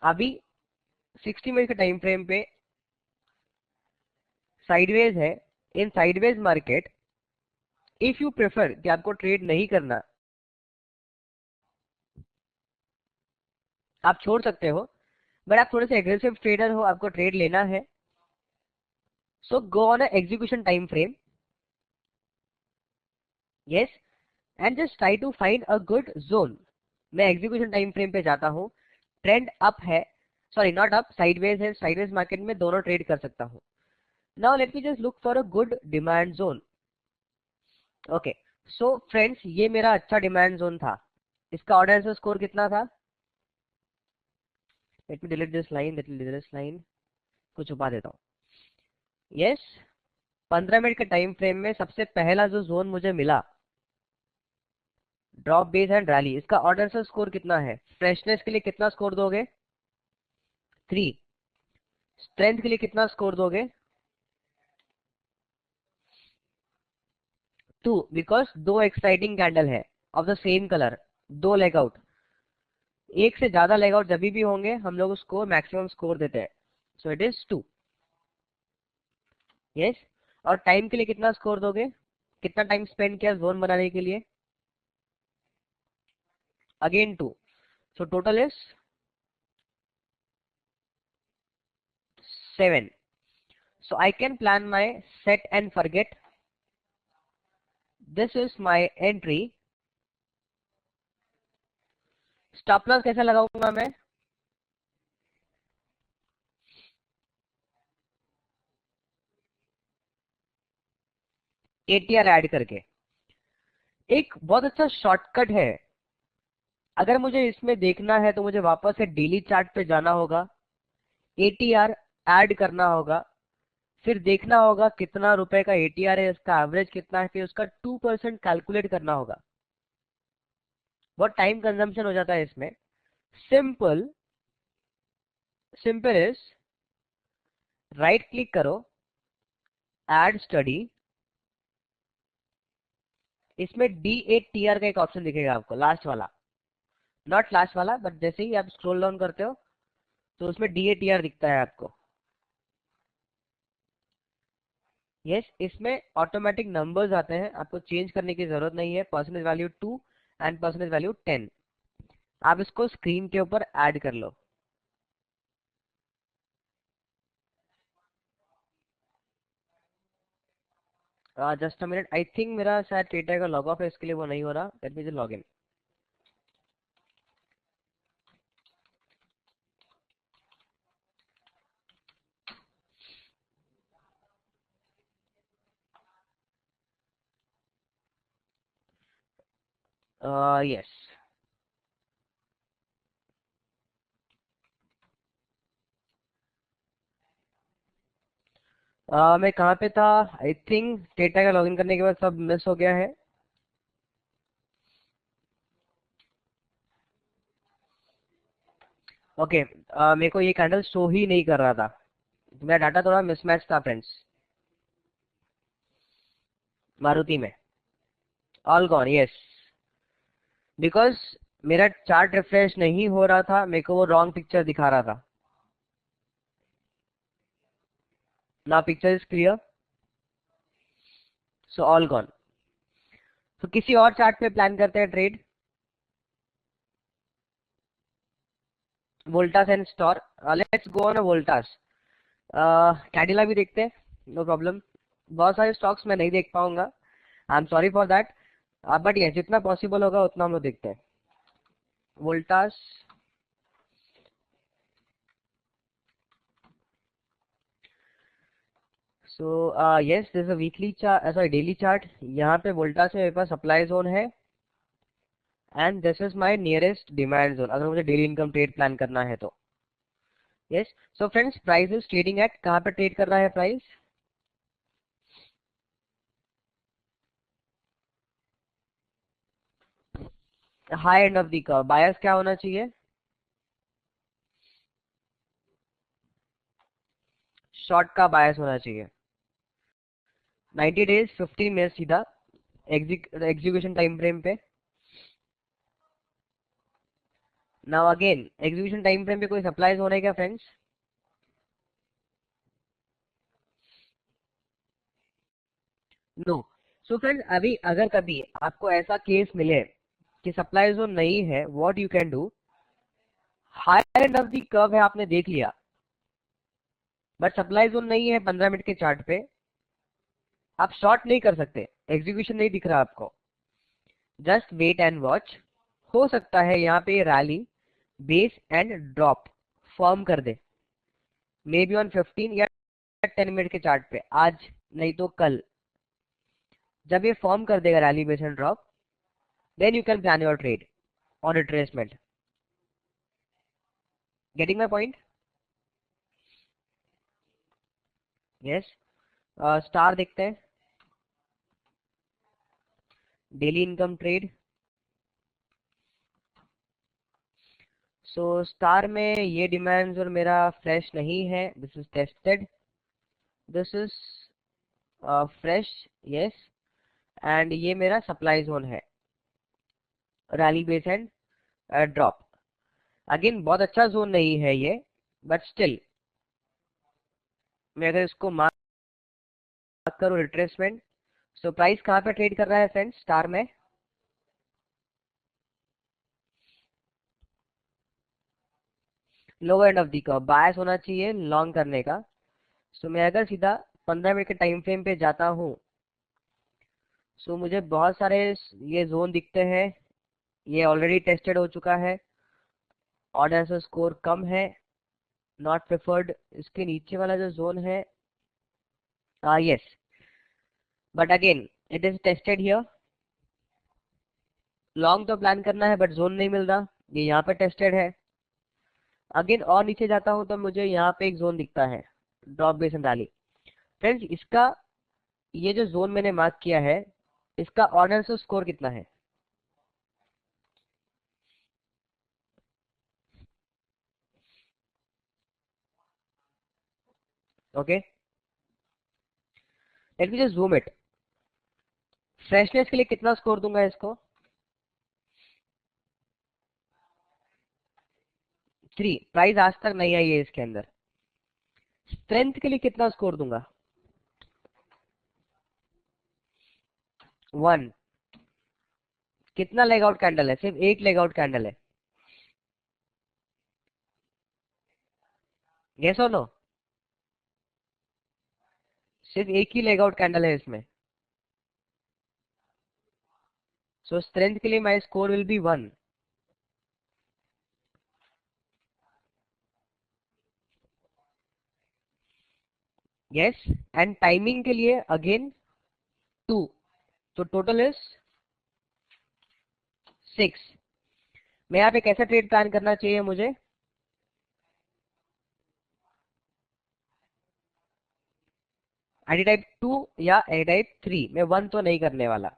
अभी 60 मिनट के टाइम फ्रेम पे साइडवेज है। In sideways market if you prefer कि आपको ट्रेड नहीं करना, आप छोड़ सकते हो, बट आप थोड़े से एग्रेसिव ट्रेडर हो, आपको ट्रेड लेना है, so go on execution time frame. Yes, and just try to find a good zone. मैं एग्जीक्यूशन टाइम फ्रेम पे जाता हूँ, ट्रेंड अप है, सॉरी नॉट अप, साइडवेज है। साइडवेज मार्केट में दोनों ट्रेड कर सकता हूँ। Now let me just look for a good demand zone. Okay, so friends ये मेरा अच्छा डिमांड जोन था। इसका ऑर्डर आंसर स्कोर कितना था? Let me delete this line, let me delete this line, कुछ छुपा देता हूँ। यस, 15 मिनट के टाइम फ्रेम में सबसे पहला जो जोन मुझे मिला, ड्रॉप बेस एंड रैली, इसका ऑर्डर से स्कोर कितना है? फ्रेशनेस के लिए कितना स्कोर दोगे? 3। स्ट्रेंथ के लिए कितना स्कोर दोगे? 2, बिकॉज दो एक्साइटिंग कैंडल है ऑफ द सेम कलर, दो लेग आउट। एक से ज्यादा लेग आउट जब भी होंगे हम लोग उसको मैक्सिमम स्कोर देते हैं। सो इट इज 2। यस, और टाइम के लिए कितना स्कोर दोगे? कितना टाइम स्पेंड किया जोन बनाने के लिए? again 2. So total is 7. So I can plan my set and forget. This is my entry. Stop loss कैसा लगाऊंगा मैं? ATR ऐड करके। एक बहुत अच्छा शॉर्टकट है। अगर मुझे इसमें देखना है तो मुझे वापस से डेली चार्ट पे जाना होगा, ATR ऐड करना होगा, फिर देखना होगा कितना रुपए का ATR है, इसका एवरेज कितना है, फिर उसका 2% कैलकुलेट करना होगा। बहुत टाइम कंजम्पशन हो जाता है इसमें। सिंपल इज राइट क्लिक करो, ऐड स्टडी, इसमें D8TR का एक ऑप्शन दिखेगा आपको, लास्ट वाला, नॉट लास्ट वाला बट जैसे ही आप स्क्रॉल डाउन करते हो तो उसमें D8TR दिखता है आपको। यस, इसमें ऑटोमेटिक नंबर्स आते हैं, आपको चेंज करने की जरूरत नहीं है। Percentage value 2 and percentage value 10। आप इसको स्क्रीन के ऊपर ऐड कर लो। Just a minute, I think मेरा शायद डेटा का लॉग ऑफ है, इसके लिए वो नहीं हो रहा। Late me just log in. Yes, मैं कहाँ पे था? आई थिंक डेटा का लॉगिन करने के बाद सब मिस हो गया है। ओके, मेरे को ये कैंडल शो ही नहीं कर रहा था, मेरा डाटा थोड़ा मिसमैच था फ्रेंड्स। मारुति में ऑल गॉन। यस, बिकॉज मेरा चार्ट रिफ्रेश नहीं हो रहा था, मेरे को वो रॉन्ग पिक्चर दिखा रहा था। Now picture is clear, so all gone. तो किसी और चार्ट पे प्लान करते हैं trade, Voltas and star. Let's go on Voltas. Cadila भी देखते हैं, नो प्रॉब्लम। बहुत सारे स्टॉक्स मैं नहीं देख पाऊंगा, I am sorry for that, but ये जितना पॉसिबल होगा उतना हम लोग देखते हैं। Voltas, so yes this a weekly chart, sorry daily chart. यहाँ पे वोल्टास में मेरे पास सप्लाई जोन है and this is my nearest demand zone, अगर मुझे डेली इनकम ट्रेड प्लान करना है तो। Yes, so friends price is trading at, कहाँ पे ट्रेड कर रहा है price? High end of the curve. Bias क्या होना चाहिए? शॉर्ट का बायस होना चाहिए। 90 डेज 15 मिनट सीधा एग्जीक्यूशन टाइम फ्रेम पे। Now again execution time frame पे कोई सप्लाईज होने क्या फ्रेंड्स? नो। सो फ्रेंड्स अभी अगर कभी आपको ऐसा केस मिले कि सप्लाई जोन नहीं है, what you can do, high end of the curve है आपने देख लिया, बट सप्लाई जोन नहीं है 15 मिनट के चार्ट पे, आप शॉर्ट नहीं कर सकते, एग्जीक्यूशन नहीं दिख रहा आपको, जस्ट वेट एंड वॉच। हो सकता है यहाँ पे rally base and drop form कर दे, मे बी ऑन 15 या 10 मिनट के चार्ट पे, आज नहीं तो कल। जब ये फॉर्म कर देगा rally base and drop, then you can plan your trade on retracement. Getting my point? Yes, star देखते हैं, daily income trade. So star में ये डिमांड्स और मेरा फ्रेश नहीं है, this is tested, this is fresh. Yes, and ये मेरा सप्लाई जोन है, rally base and drop. Again बहुत अच्छा जोन नहीं है ये, बट स्टिल मैं अगर इसको मार्क करूँ रिट्रेसमेंट, सो प्राइस कहाँ पे ट्रेड कर रहा है फ्रेंड्स स्टार में? Lower end of the curve, bias होना चाहिए लॉन्ग करने का। सो मैं अगर सीधा 15 मिनट के टाइम फ्रेम पे जाता हूँ, सो मुझे बहुत सारे ये जोन दिखते हैं। ये ऑलरेडी टेस्टेड हो चुका है, ऑर्डर से स्कोर कम है, नॉट प्रेफर्ड। इसके नीचे वाला जो जोन है, yes, but again it is tested here. Long तो प्लान करना है बट जोन नहीं मिल रहा, ये यहाँ पे टेस्टेड है। अगेन और नीचे जाता हूँ तो मुझे यहाँ पे एक जोन दिखता है, drop base and rally. Friends, इसका ये जो जोन मैंने मार्क किया है, इसका ऑर्डर से स्कोर कितना है? Okay, late me just zoom it. Freshness के लिए कितना स्कोर दूंगा इसको? 3। प्राइस आज तक नहीं आई है इसके अंदर। स्ट्रेंथ के लिए कितना स्कोर दूंगा? 1। कितना लेग आउट कैंडल है? सिर्फ एक लेग आउट कैंडल है। यस और नो? सिर्फ एक ही लेग आउट कैंडल है इसमें। सो स्ट्रेंथ के लिए माई score will be 1। Yes, and timing के लिए अगेन 2। तो टोटल इज 6। मैं यहाँ पे कैसा ट्रेड प्लान करना चाहिए मुझे? आईडी टाइप 2 या आई टाइप 3, मैं 1 तो नहीं करने वाला।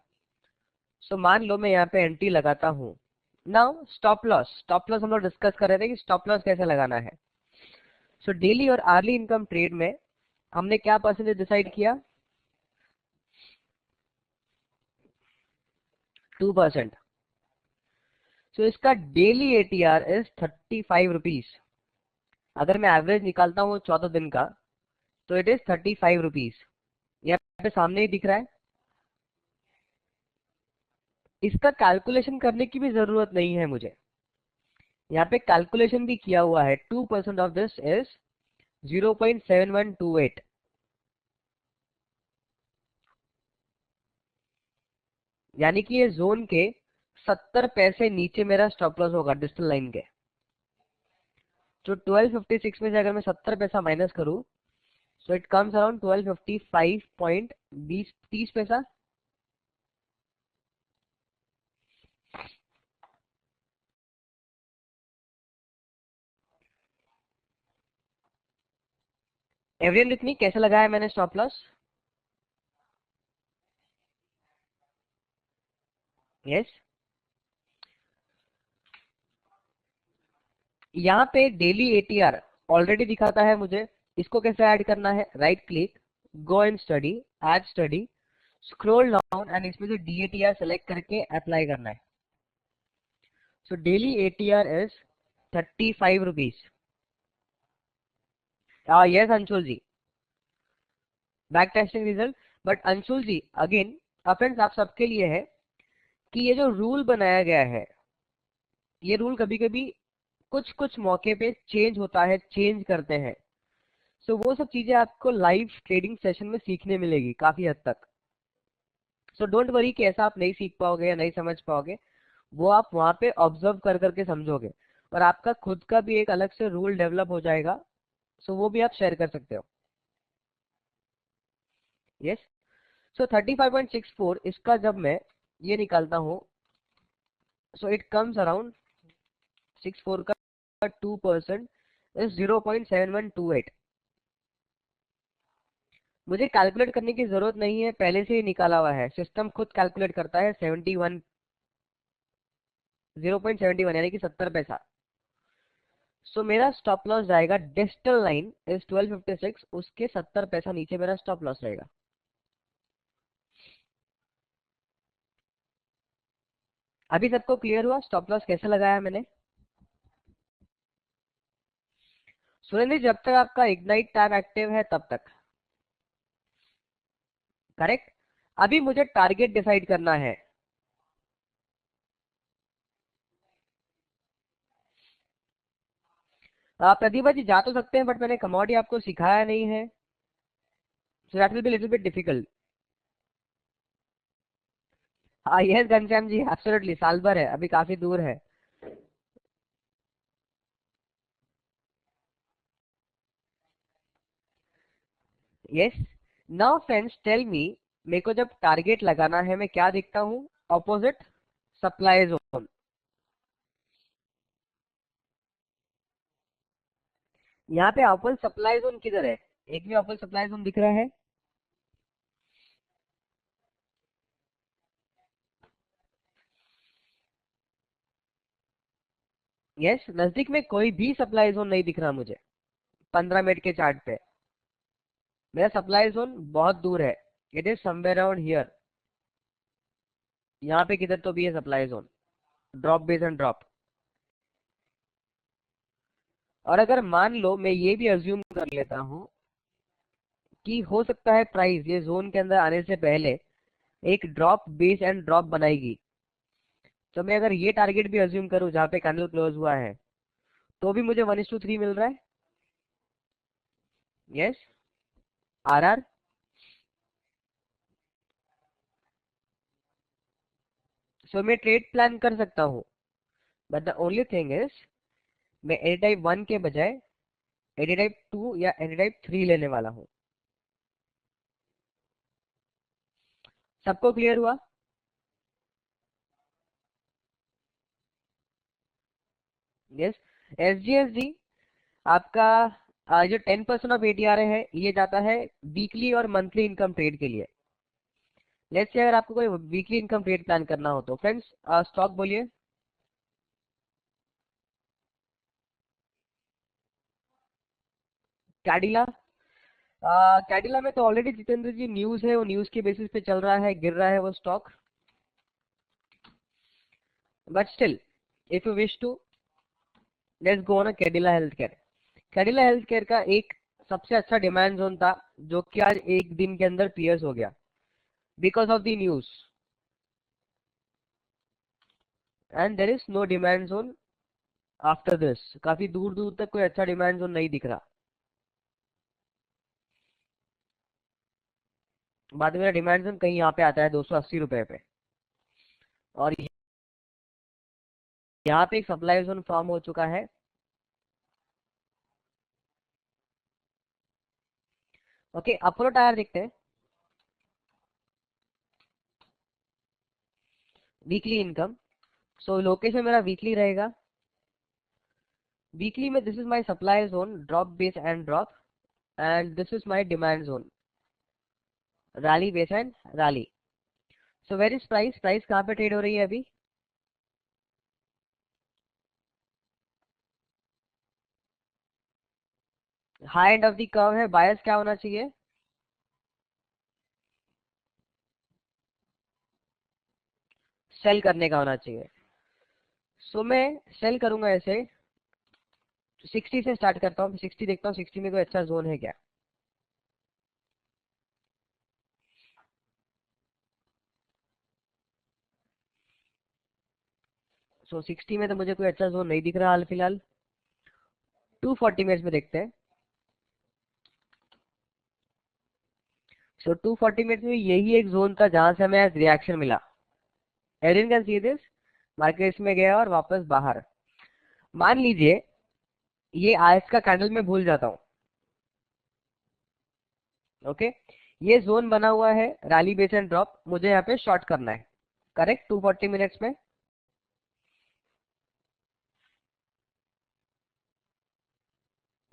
सो मान लो मैं यहाँ पे एंट्री लगाता हूँ। Now stop loss, stop loss हम लोग डिस्कस कर रहे थे कि स्टॉप लॉस कैसे लगाना है। सो डेली और आर्ली इनकम ट्रेड में हमने क्या परसेंटेज डिसाइड किया? 2%। सो इसका डेली एटीआर इज 35 रुपीज। अगर मैं एवरेज निकालता हूँ 14 दिन का, तो इट इज 35 रुपीज। यहाँ पे सामने ही दिख रहा है। इसका कैलकुलेशन करने की भी जरूरत नहीं है मुझे, यहाँ पे कैलकुलेशन भी किया हुआ है। 2% ऑफ दिस इज 0.7128। यानी कि ये जोन के 70 पैसे नीचे मेरा स्टॉप लॉस होगा डिजिटल लाइन के। तो 1256 में से अगर मैं 70 पैसा माइनस करूं, सो इट कम्स अराउंड 1255.20 पैसा। एवरीवन विथ मी, कैसे लगाया मैंने स्टॉप लॉस? यस, यहाँ पे डेली एटीआर ऑलरेडी दिखाता है मुझे। इसको कैसे ऐड करना है? Right click, go and study, add study, scroll down and इसमें से डीएटीआर सेलेक्ट करके अप्लाई करना है। So daily ATR is 35 rupees. Yes Anshul ji, back testing result. But Anshul ji again, friends आप सबके लिए है कि ये जो रूल बनाया गया है, ये रूल कभी कभी कुछ कुछ मौके पे चेंज होता है, चेंज करते हैं। सो वो सब चीजें आपको लाइव ट्रेडिंग सेशन में सीखने मिलेगी काफी हद तक। सो डोंट वरी कि ऐसा आप नहीं सीख पाओगे या नहीं समझ पाओगे, वो आप वहां पे ऑब्जर्व कर करके समझोगे, और आपका खुद का भी एक अलग से रूल डेवलप हो जाएगा। सो वो भी आप शेयर कर सकते हो। यस, सो 35.64 इसका जब मैं ये निकालता हूँ, सो इट कम्स अराउंड 64 का 2% इज 0.7128। मुझे कैलकुलेट करने की जरूरत नहीं है, पहले से ही निकाला हुआ है, सिस्टम खुद कैलकुलेट करता है। 71, 0.71 यानी कि 70 पैसा। सो मेरा स्टॉप लॉस जाएगा, डिजिटल लाइन इज 1256, उसके 70 पैसा नीचे मेरा स्टॉप लॉस रहेगा। अभी सबको क्लियर हुआ स्टॉप लॉस कैसे लगाया मैंने? सुरेंद्र, जब तक आपका इग्नाइट टैब एक्टिव है तब तक। करेक्ट। अभी मुझे टारगेट डिसाइड करना है। प्रतिभा जी जा तो सकते हैं, बट मैंने कमोडिटी आपको सिखाया नहीं है, so that will be little bit difficult. हाँ यस घनश्याम जी, एब्सोल्युटली, साल भर है, अभी काफी दूर है। Yes. Now friends tell me, मेरे को जब टारगेट लगाना है मैं क्या देखता हूँ? Opposite supply zone. यहाँ पे ओपन सप्लाई जोन किधर है? एक भी ओपन सप्लाई जोन दिख रहा है? यस, नजदीक में कोई भी सप्लाई जोन नहीं दिख रहा मुझे 15 मिनट के चार्ट पे। मेरा सप्लाई जोन बहुत दूर है, it is somewhere around here. यहाँ पे किधर तो भी है supply zone, drop base and drop. और अगर मान लो मैं ये भी अज्यूम कर लेता हूँ कि हो सकता है प्राइस ये जोन के अंदर आने से पहले एक ड्रॉप बेस एंड ड्रॉप बनाएगी, तो मैं अगर ये टारगेट भी अज्यूम करूँ जहाँ पे कैंडल क्लोज हुआ है, तो भी मुझे 1:3 मिल रहा है। यस। आरआर। सो मैं ट्रेड प्लान कर सकता हूँ, but the only thing is मैं एनी टाइप 1 के बजाय एनी टाइप 2 या एनी टाइप 3 लेने वाला हूँ। सबको क्लियर हुआ? यस। एसजीएसजी आपका जो 10% ऑफ एटीआर है ये जाता है वीकली और मंथली इनकम ट्रेड के लिए। लेट्स से अगर आपको कोई वीकली इनकम ट्रेड प्लान करना हो तो फ्रेंड्स स्टॉक बोलिए। कैडिला। कैडिला में तो ऑलरेडी जितेंद्र जी न्यूज है, वो न्यूज के बेसिस पे चल रहा है, गिर रहा है वो stock, but still if you wish to let's go on Cadila health care. Cadila health care का एक सबसे अच्छा डिमांड जोन था जो कि आज एक दिन के अंदर पियर्स हो गया because of the news, and there is no demand zone after this. काफी दूर दूर तक कोई अच्छा डिमांड जोन नहीं दिख रहा। बाद में मेरा डिमांड जोन कहीं यहाँ पे आता है 280 रुपए पे, और यहाँ पे एक सप्लाई जोन फॉर्म हो चुका है। ओके, अपोलो टायर देखते हैं। वीकली इनकम, सो लोकेशन मेरा वीकली रहेगा। वीकली में this is my supply zone, drop base and drop, and this is my demand zone, rally base and rally. So where is price? Price कहाँ पे ट्रेड हो रही है अभी? High end of the curve है, बायस क्या होना चाहिए? सेल करने का होना चाहिए। सो मैं सेल करूंगा ऐसे, 60 से स्टार्ट करता हूँ, 60 देखता हूँ 60 में कोई अच्छा जोन है क्या। सो 60 में तो मुझे कोई अच्छा जोन नहीं दिख रहा हाल फिलहाल। 240 मिनट्स में देखते हैं। सो 240 मिनट्स में यही एक जोन था जहां से हमें आज रिएक्शन मिला। Everyone can see this, market में गया और वापस बाहर। मान लीजिए ये आज का कैंडल में भूल जाता हूँ। ओके, ये जोन बना हुआ है रैली बेस एंड ड्रॉप, मुझे यहाँ पे शॉर्ट करना है, करेक्ट, 240 मिनट्स में।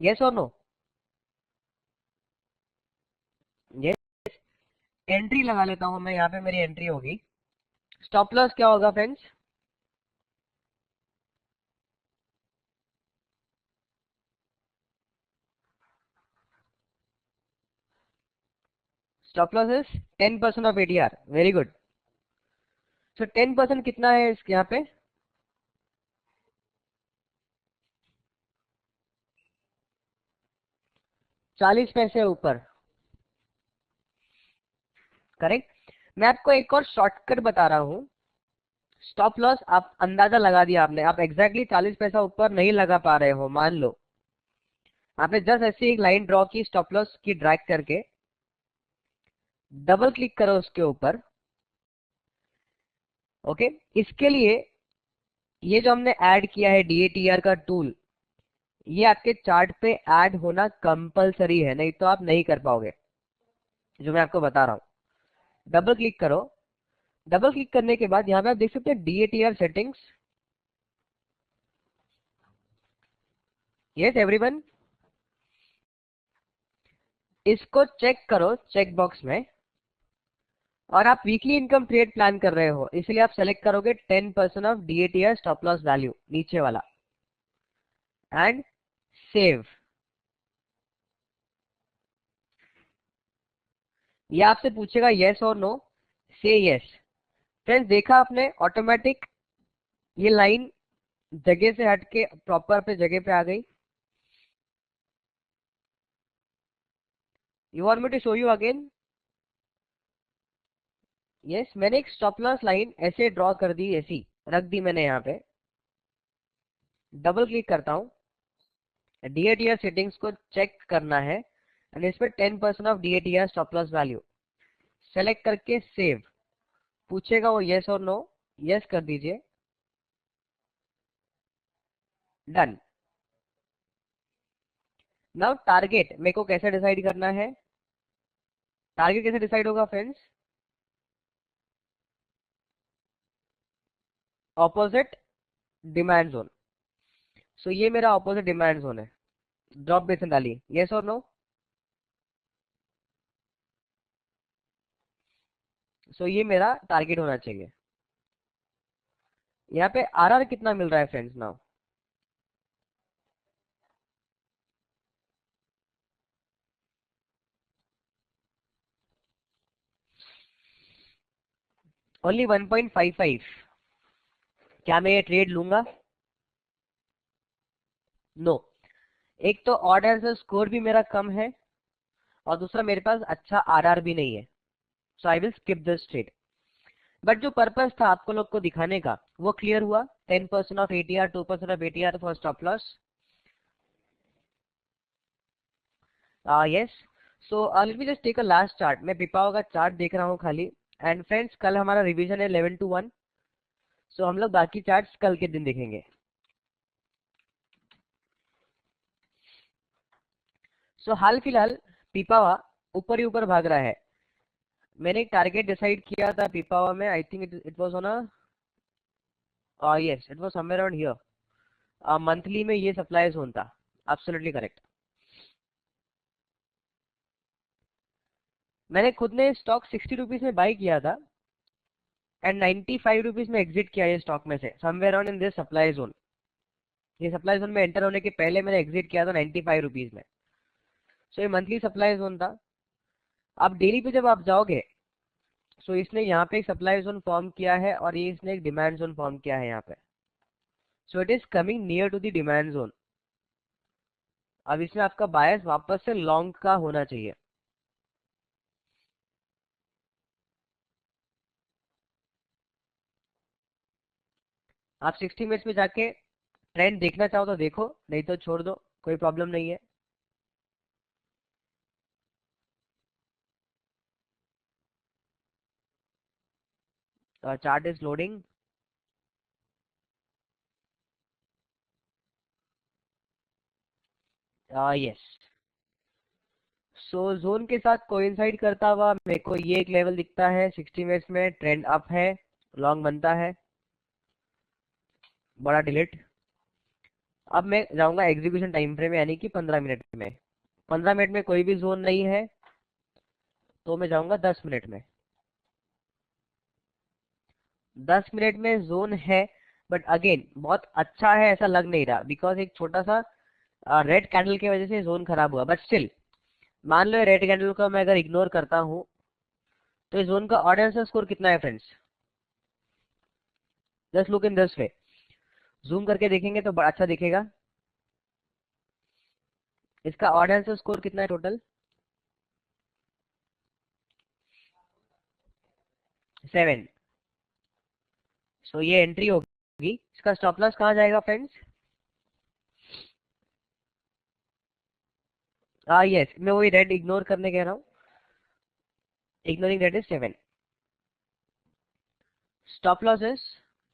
यस और नो? ये एंट्री लगा लेता हूँ मैं, यहाँ पे मेरी एंट्री होगी। स्टॉप लॉस क्या होगा friends? Stop loss is 10% of ATR, very good. So 10% कितना है इस यहाँ पे? 40 पैसे ऊपर, करेक्ट। मैं आपको एक और शॉर्टकट बता रहा हूँ। स्टॉप लॉस आप अंदाजा लगा दिया आपने, आप एग्जैक्टली 40 पैसा ऊपर नहीं लगा पा रहे हो मान लो, आपने जस्ट ऐसी एक लाइन ड्रॉ की स्टॉप लॉस की, ड्रैग करके डबल क्लिक करो उसके ऊपर। ओके, इसके लिए ये जो हमने ऐड किया है DATR का टूल, ये आपके चार्ट पे ऐड होना कंपलसरी है, नहीं तो आप नहीं कर पाओगे, जो मैं आपको बता रहा हूँ। डबल क्लिक करो। डबल क्लिक करने के बाद यहाँ पे आप देख सकते हैं DATR सेटिंग्स। यस एवरीवन, इसको चेक करो चेक बॉक्स में। और आप वीकली इनकम ट्रेड प्लान कर रहे हो, इसलिए आप सेलेक्ट करोगे 10% of DATR stop loss value, नीचे वाला, एंड सेव। ये आपसे पूछेगा यस और नो, से यस। फ्रेंड्स, देखा आपने ऑटोमेटिक ये लाइन जगह से हट के प्रॉपर पे जगह पे आ गई। You want me to show you again? Yes, मैंने एक स्टॉप लॉस लाइन ऐसे ड्रॉ कर दी, ऐसी रख दी मैंने यहाँ पे। डबल क्लिक करता हूँ, DATR सेटिंग्स को चेक करना है, एंड इस पे 10% of DATR stop loss value select करके सेव। पूछेगा वो यस और नो, यस कर दीजिए, डन। नाउ टारगेट मेरे को कैसे डिसाइड करना है? टारगेट कैसे डिसाइड होगा friends? Opposite demand zone. So ये मेरा ऑपोजिट डिमांड जोन है, ड्रॉप बेसन डालिए, यस और नो। सो ये मेरा टारगेट होना चाहिए। यहाँ पे RR कितना मिल रहा है फ्रेंड्स नाउ? ओनली 1.55। क्या मैं ये ट्रेड लूंगा? नो। एक तो ऑड आंसर स्कोर भी मेरा कम है, और दूसरा मेरे पास अच्छा RR भी नहीं है, so I will skip this trade. But जो पर्पस था आपको लोग को दिखाने का, वो क्लियर हुआ। 10% of ATR, 2% of ATR for stop loss. Yes. So let me just take a last chart. मैं पिपाओ का चार्ट देख रहा हूँ खाली। एंड फ्रेंड्स, कल हमारा रिवीजन है 11 to 1, सो हम लोग बाकी चार्ट्स कल के दिन देखेंगे। सो हाल फिलहाल पिपावा ऊपर ही ऊपर भाग रहा है। मैंने एक टारगेट डिसाइड किया था पिपावा में, I think it was on yes, it was somewhere around here. Monthly में ये सप्लाई जोन था, एब्सोल्युटली करेक्ट। मैंने खुद ने स्टॉक 60 रुपीज में बाई किया था, एंड 95 रुपीज में एग्जिट किया ये स्टॉक में से, somewhere around in this supply zone. ये सप्लाई जोन में एंटर होने के पहले मैंने एग्जिट किया था 95 रुपीज में। सो ये मंथली सप्लाई जोन था। अब डेली पे जब आप जाओगे, सो इसने यहाँ पे एक सप्लाई जोन फॉर्म किया है, और ये इसने एक डिमांड जोन फॉर्म किया है यहाँ पे। So it is coming near to the demand zone. अब इसमें आपका बायस वापस से लॉन्ग का होना चाहिए। आप 60 मिनट्स में जाके ट्रेंड देखना चाहो तो देखो, नहीं तो छोड़ दो, कोई प्रॉब्लम नहीं है। Chart is loading. Yes. So zone के साथ कोइंसाइड करता हुआ मेरे को ये एक लेवल दिखता है 60 मिनट्स में, ट्रेंड अप है, लॉन्ग बनता है, बड़ा डिलीट। अब मैं जाऊंगा एग्जीक्यूशन टाइम फ्रेम में, यानी कि 15 मिनट में। 15 मिनट में कोई भी जोन नहीं है, तो मैं जाऊंगा 10 मिनट में। 10 मिनट में जोन है, बट अगेन बहुत अच्छा है ऐसा लग नहीं रहा, बिकॉज एक छोटा सा रेड कैंडल की वजह से जोन खराब हुआ। बट स्टिल, मान लो रेड कैंडल को मैं अगर इग्नोर करता हूँ, तो इस जोन का ऑडियंस स्कोर कितना है friends? Just look in this way, zoom करके देखेंगे तो बड़ा अच्छा दिखेगा। इसका ऑडियंस स्कोर कितना है टोटल? 7। सो ये एंट्री होगी। इसका स्टॉप लॉस कहाँ जाएगा फ्रेंड्स? यस, मैं वही रेड इग्नोर करने कह रहा हूँ, ignoring red is 7। Stop loss is,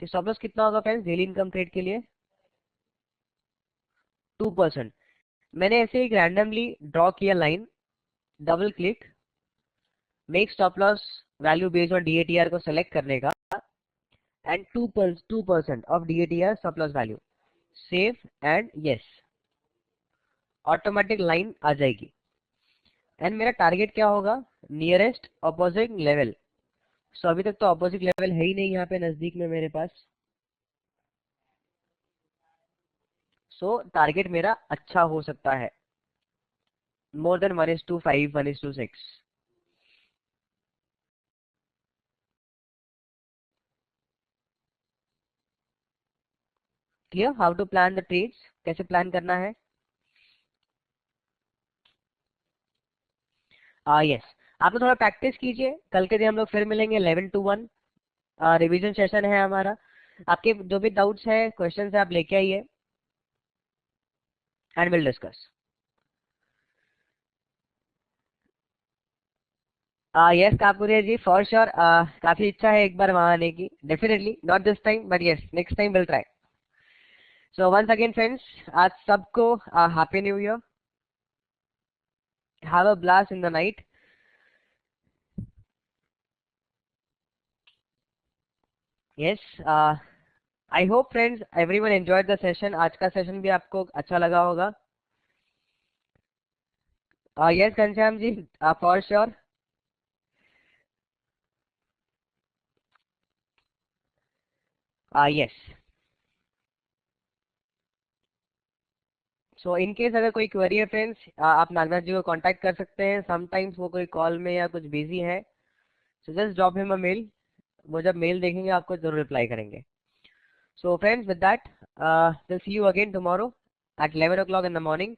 stop loss कितना होगा फ्रेंड्स डेली इनकम ट्रेड के लिए? 2%। मैंने ऐसे एक रैंडमली ड्रॉ किया line, double click, make stop loss value based on DATR को सेलेक्ट करने का, and 2% of DATR stop loss value, save and yes, automatic line आ जाएगी। एंड मेरा टारगेट क्या होगा? Nearest opposite level. सो अभी तक तो अपोजिट लेवल है ही नहीं यहाँ पे नजदीक में मेरे पास, सो टारगेट मेरा अच्छा हो सकता है, more than 1:5, 1:6। Clear how to plan the trades, कैसे प्लान करना है? यस, आप लोग थोड़ा प्रैक्टिस कीजिए, कल के दिन हम लोग फिर मिलेंगे 11 to 1, रिवीजन सेशन है हमारा। आपके जो भी डाउट्स है, क्वेश्चन है, आप लेके आइए and will discuss. Yes Kakuria ji, for sure, काफी इच्छा है एक बार वहां आने की, definitely not this time but yes next time will try. So once again friends, आज सबको happy new year, have a blast in the night. Yes, I hope friends everyone enjoyed the session, आज का सेशन भी आपको अच्छा लगा होगा। Yes Ghanshyam ji, for sure. Yes, so in case अगर कोई क्वेरी है फ्रेंड्स, आप नागनाथ जी को कांटेक्ट कर सकते हैं, समटाइम्स वो कोई कॉल में या कुछ बिजी है, so just drop him a mail, वो जब मेल देखेंगे आपको जरूर रिप्लाई करेंगे। So friends with that, will see you again tomorrow at 11 o'clock in the morning.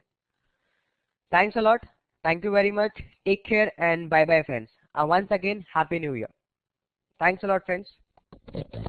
Thanks a lot. Thank you very much. Take care and bye bye friends. Once again, Happy New Year. Thanks a lot friends.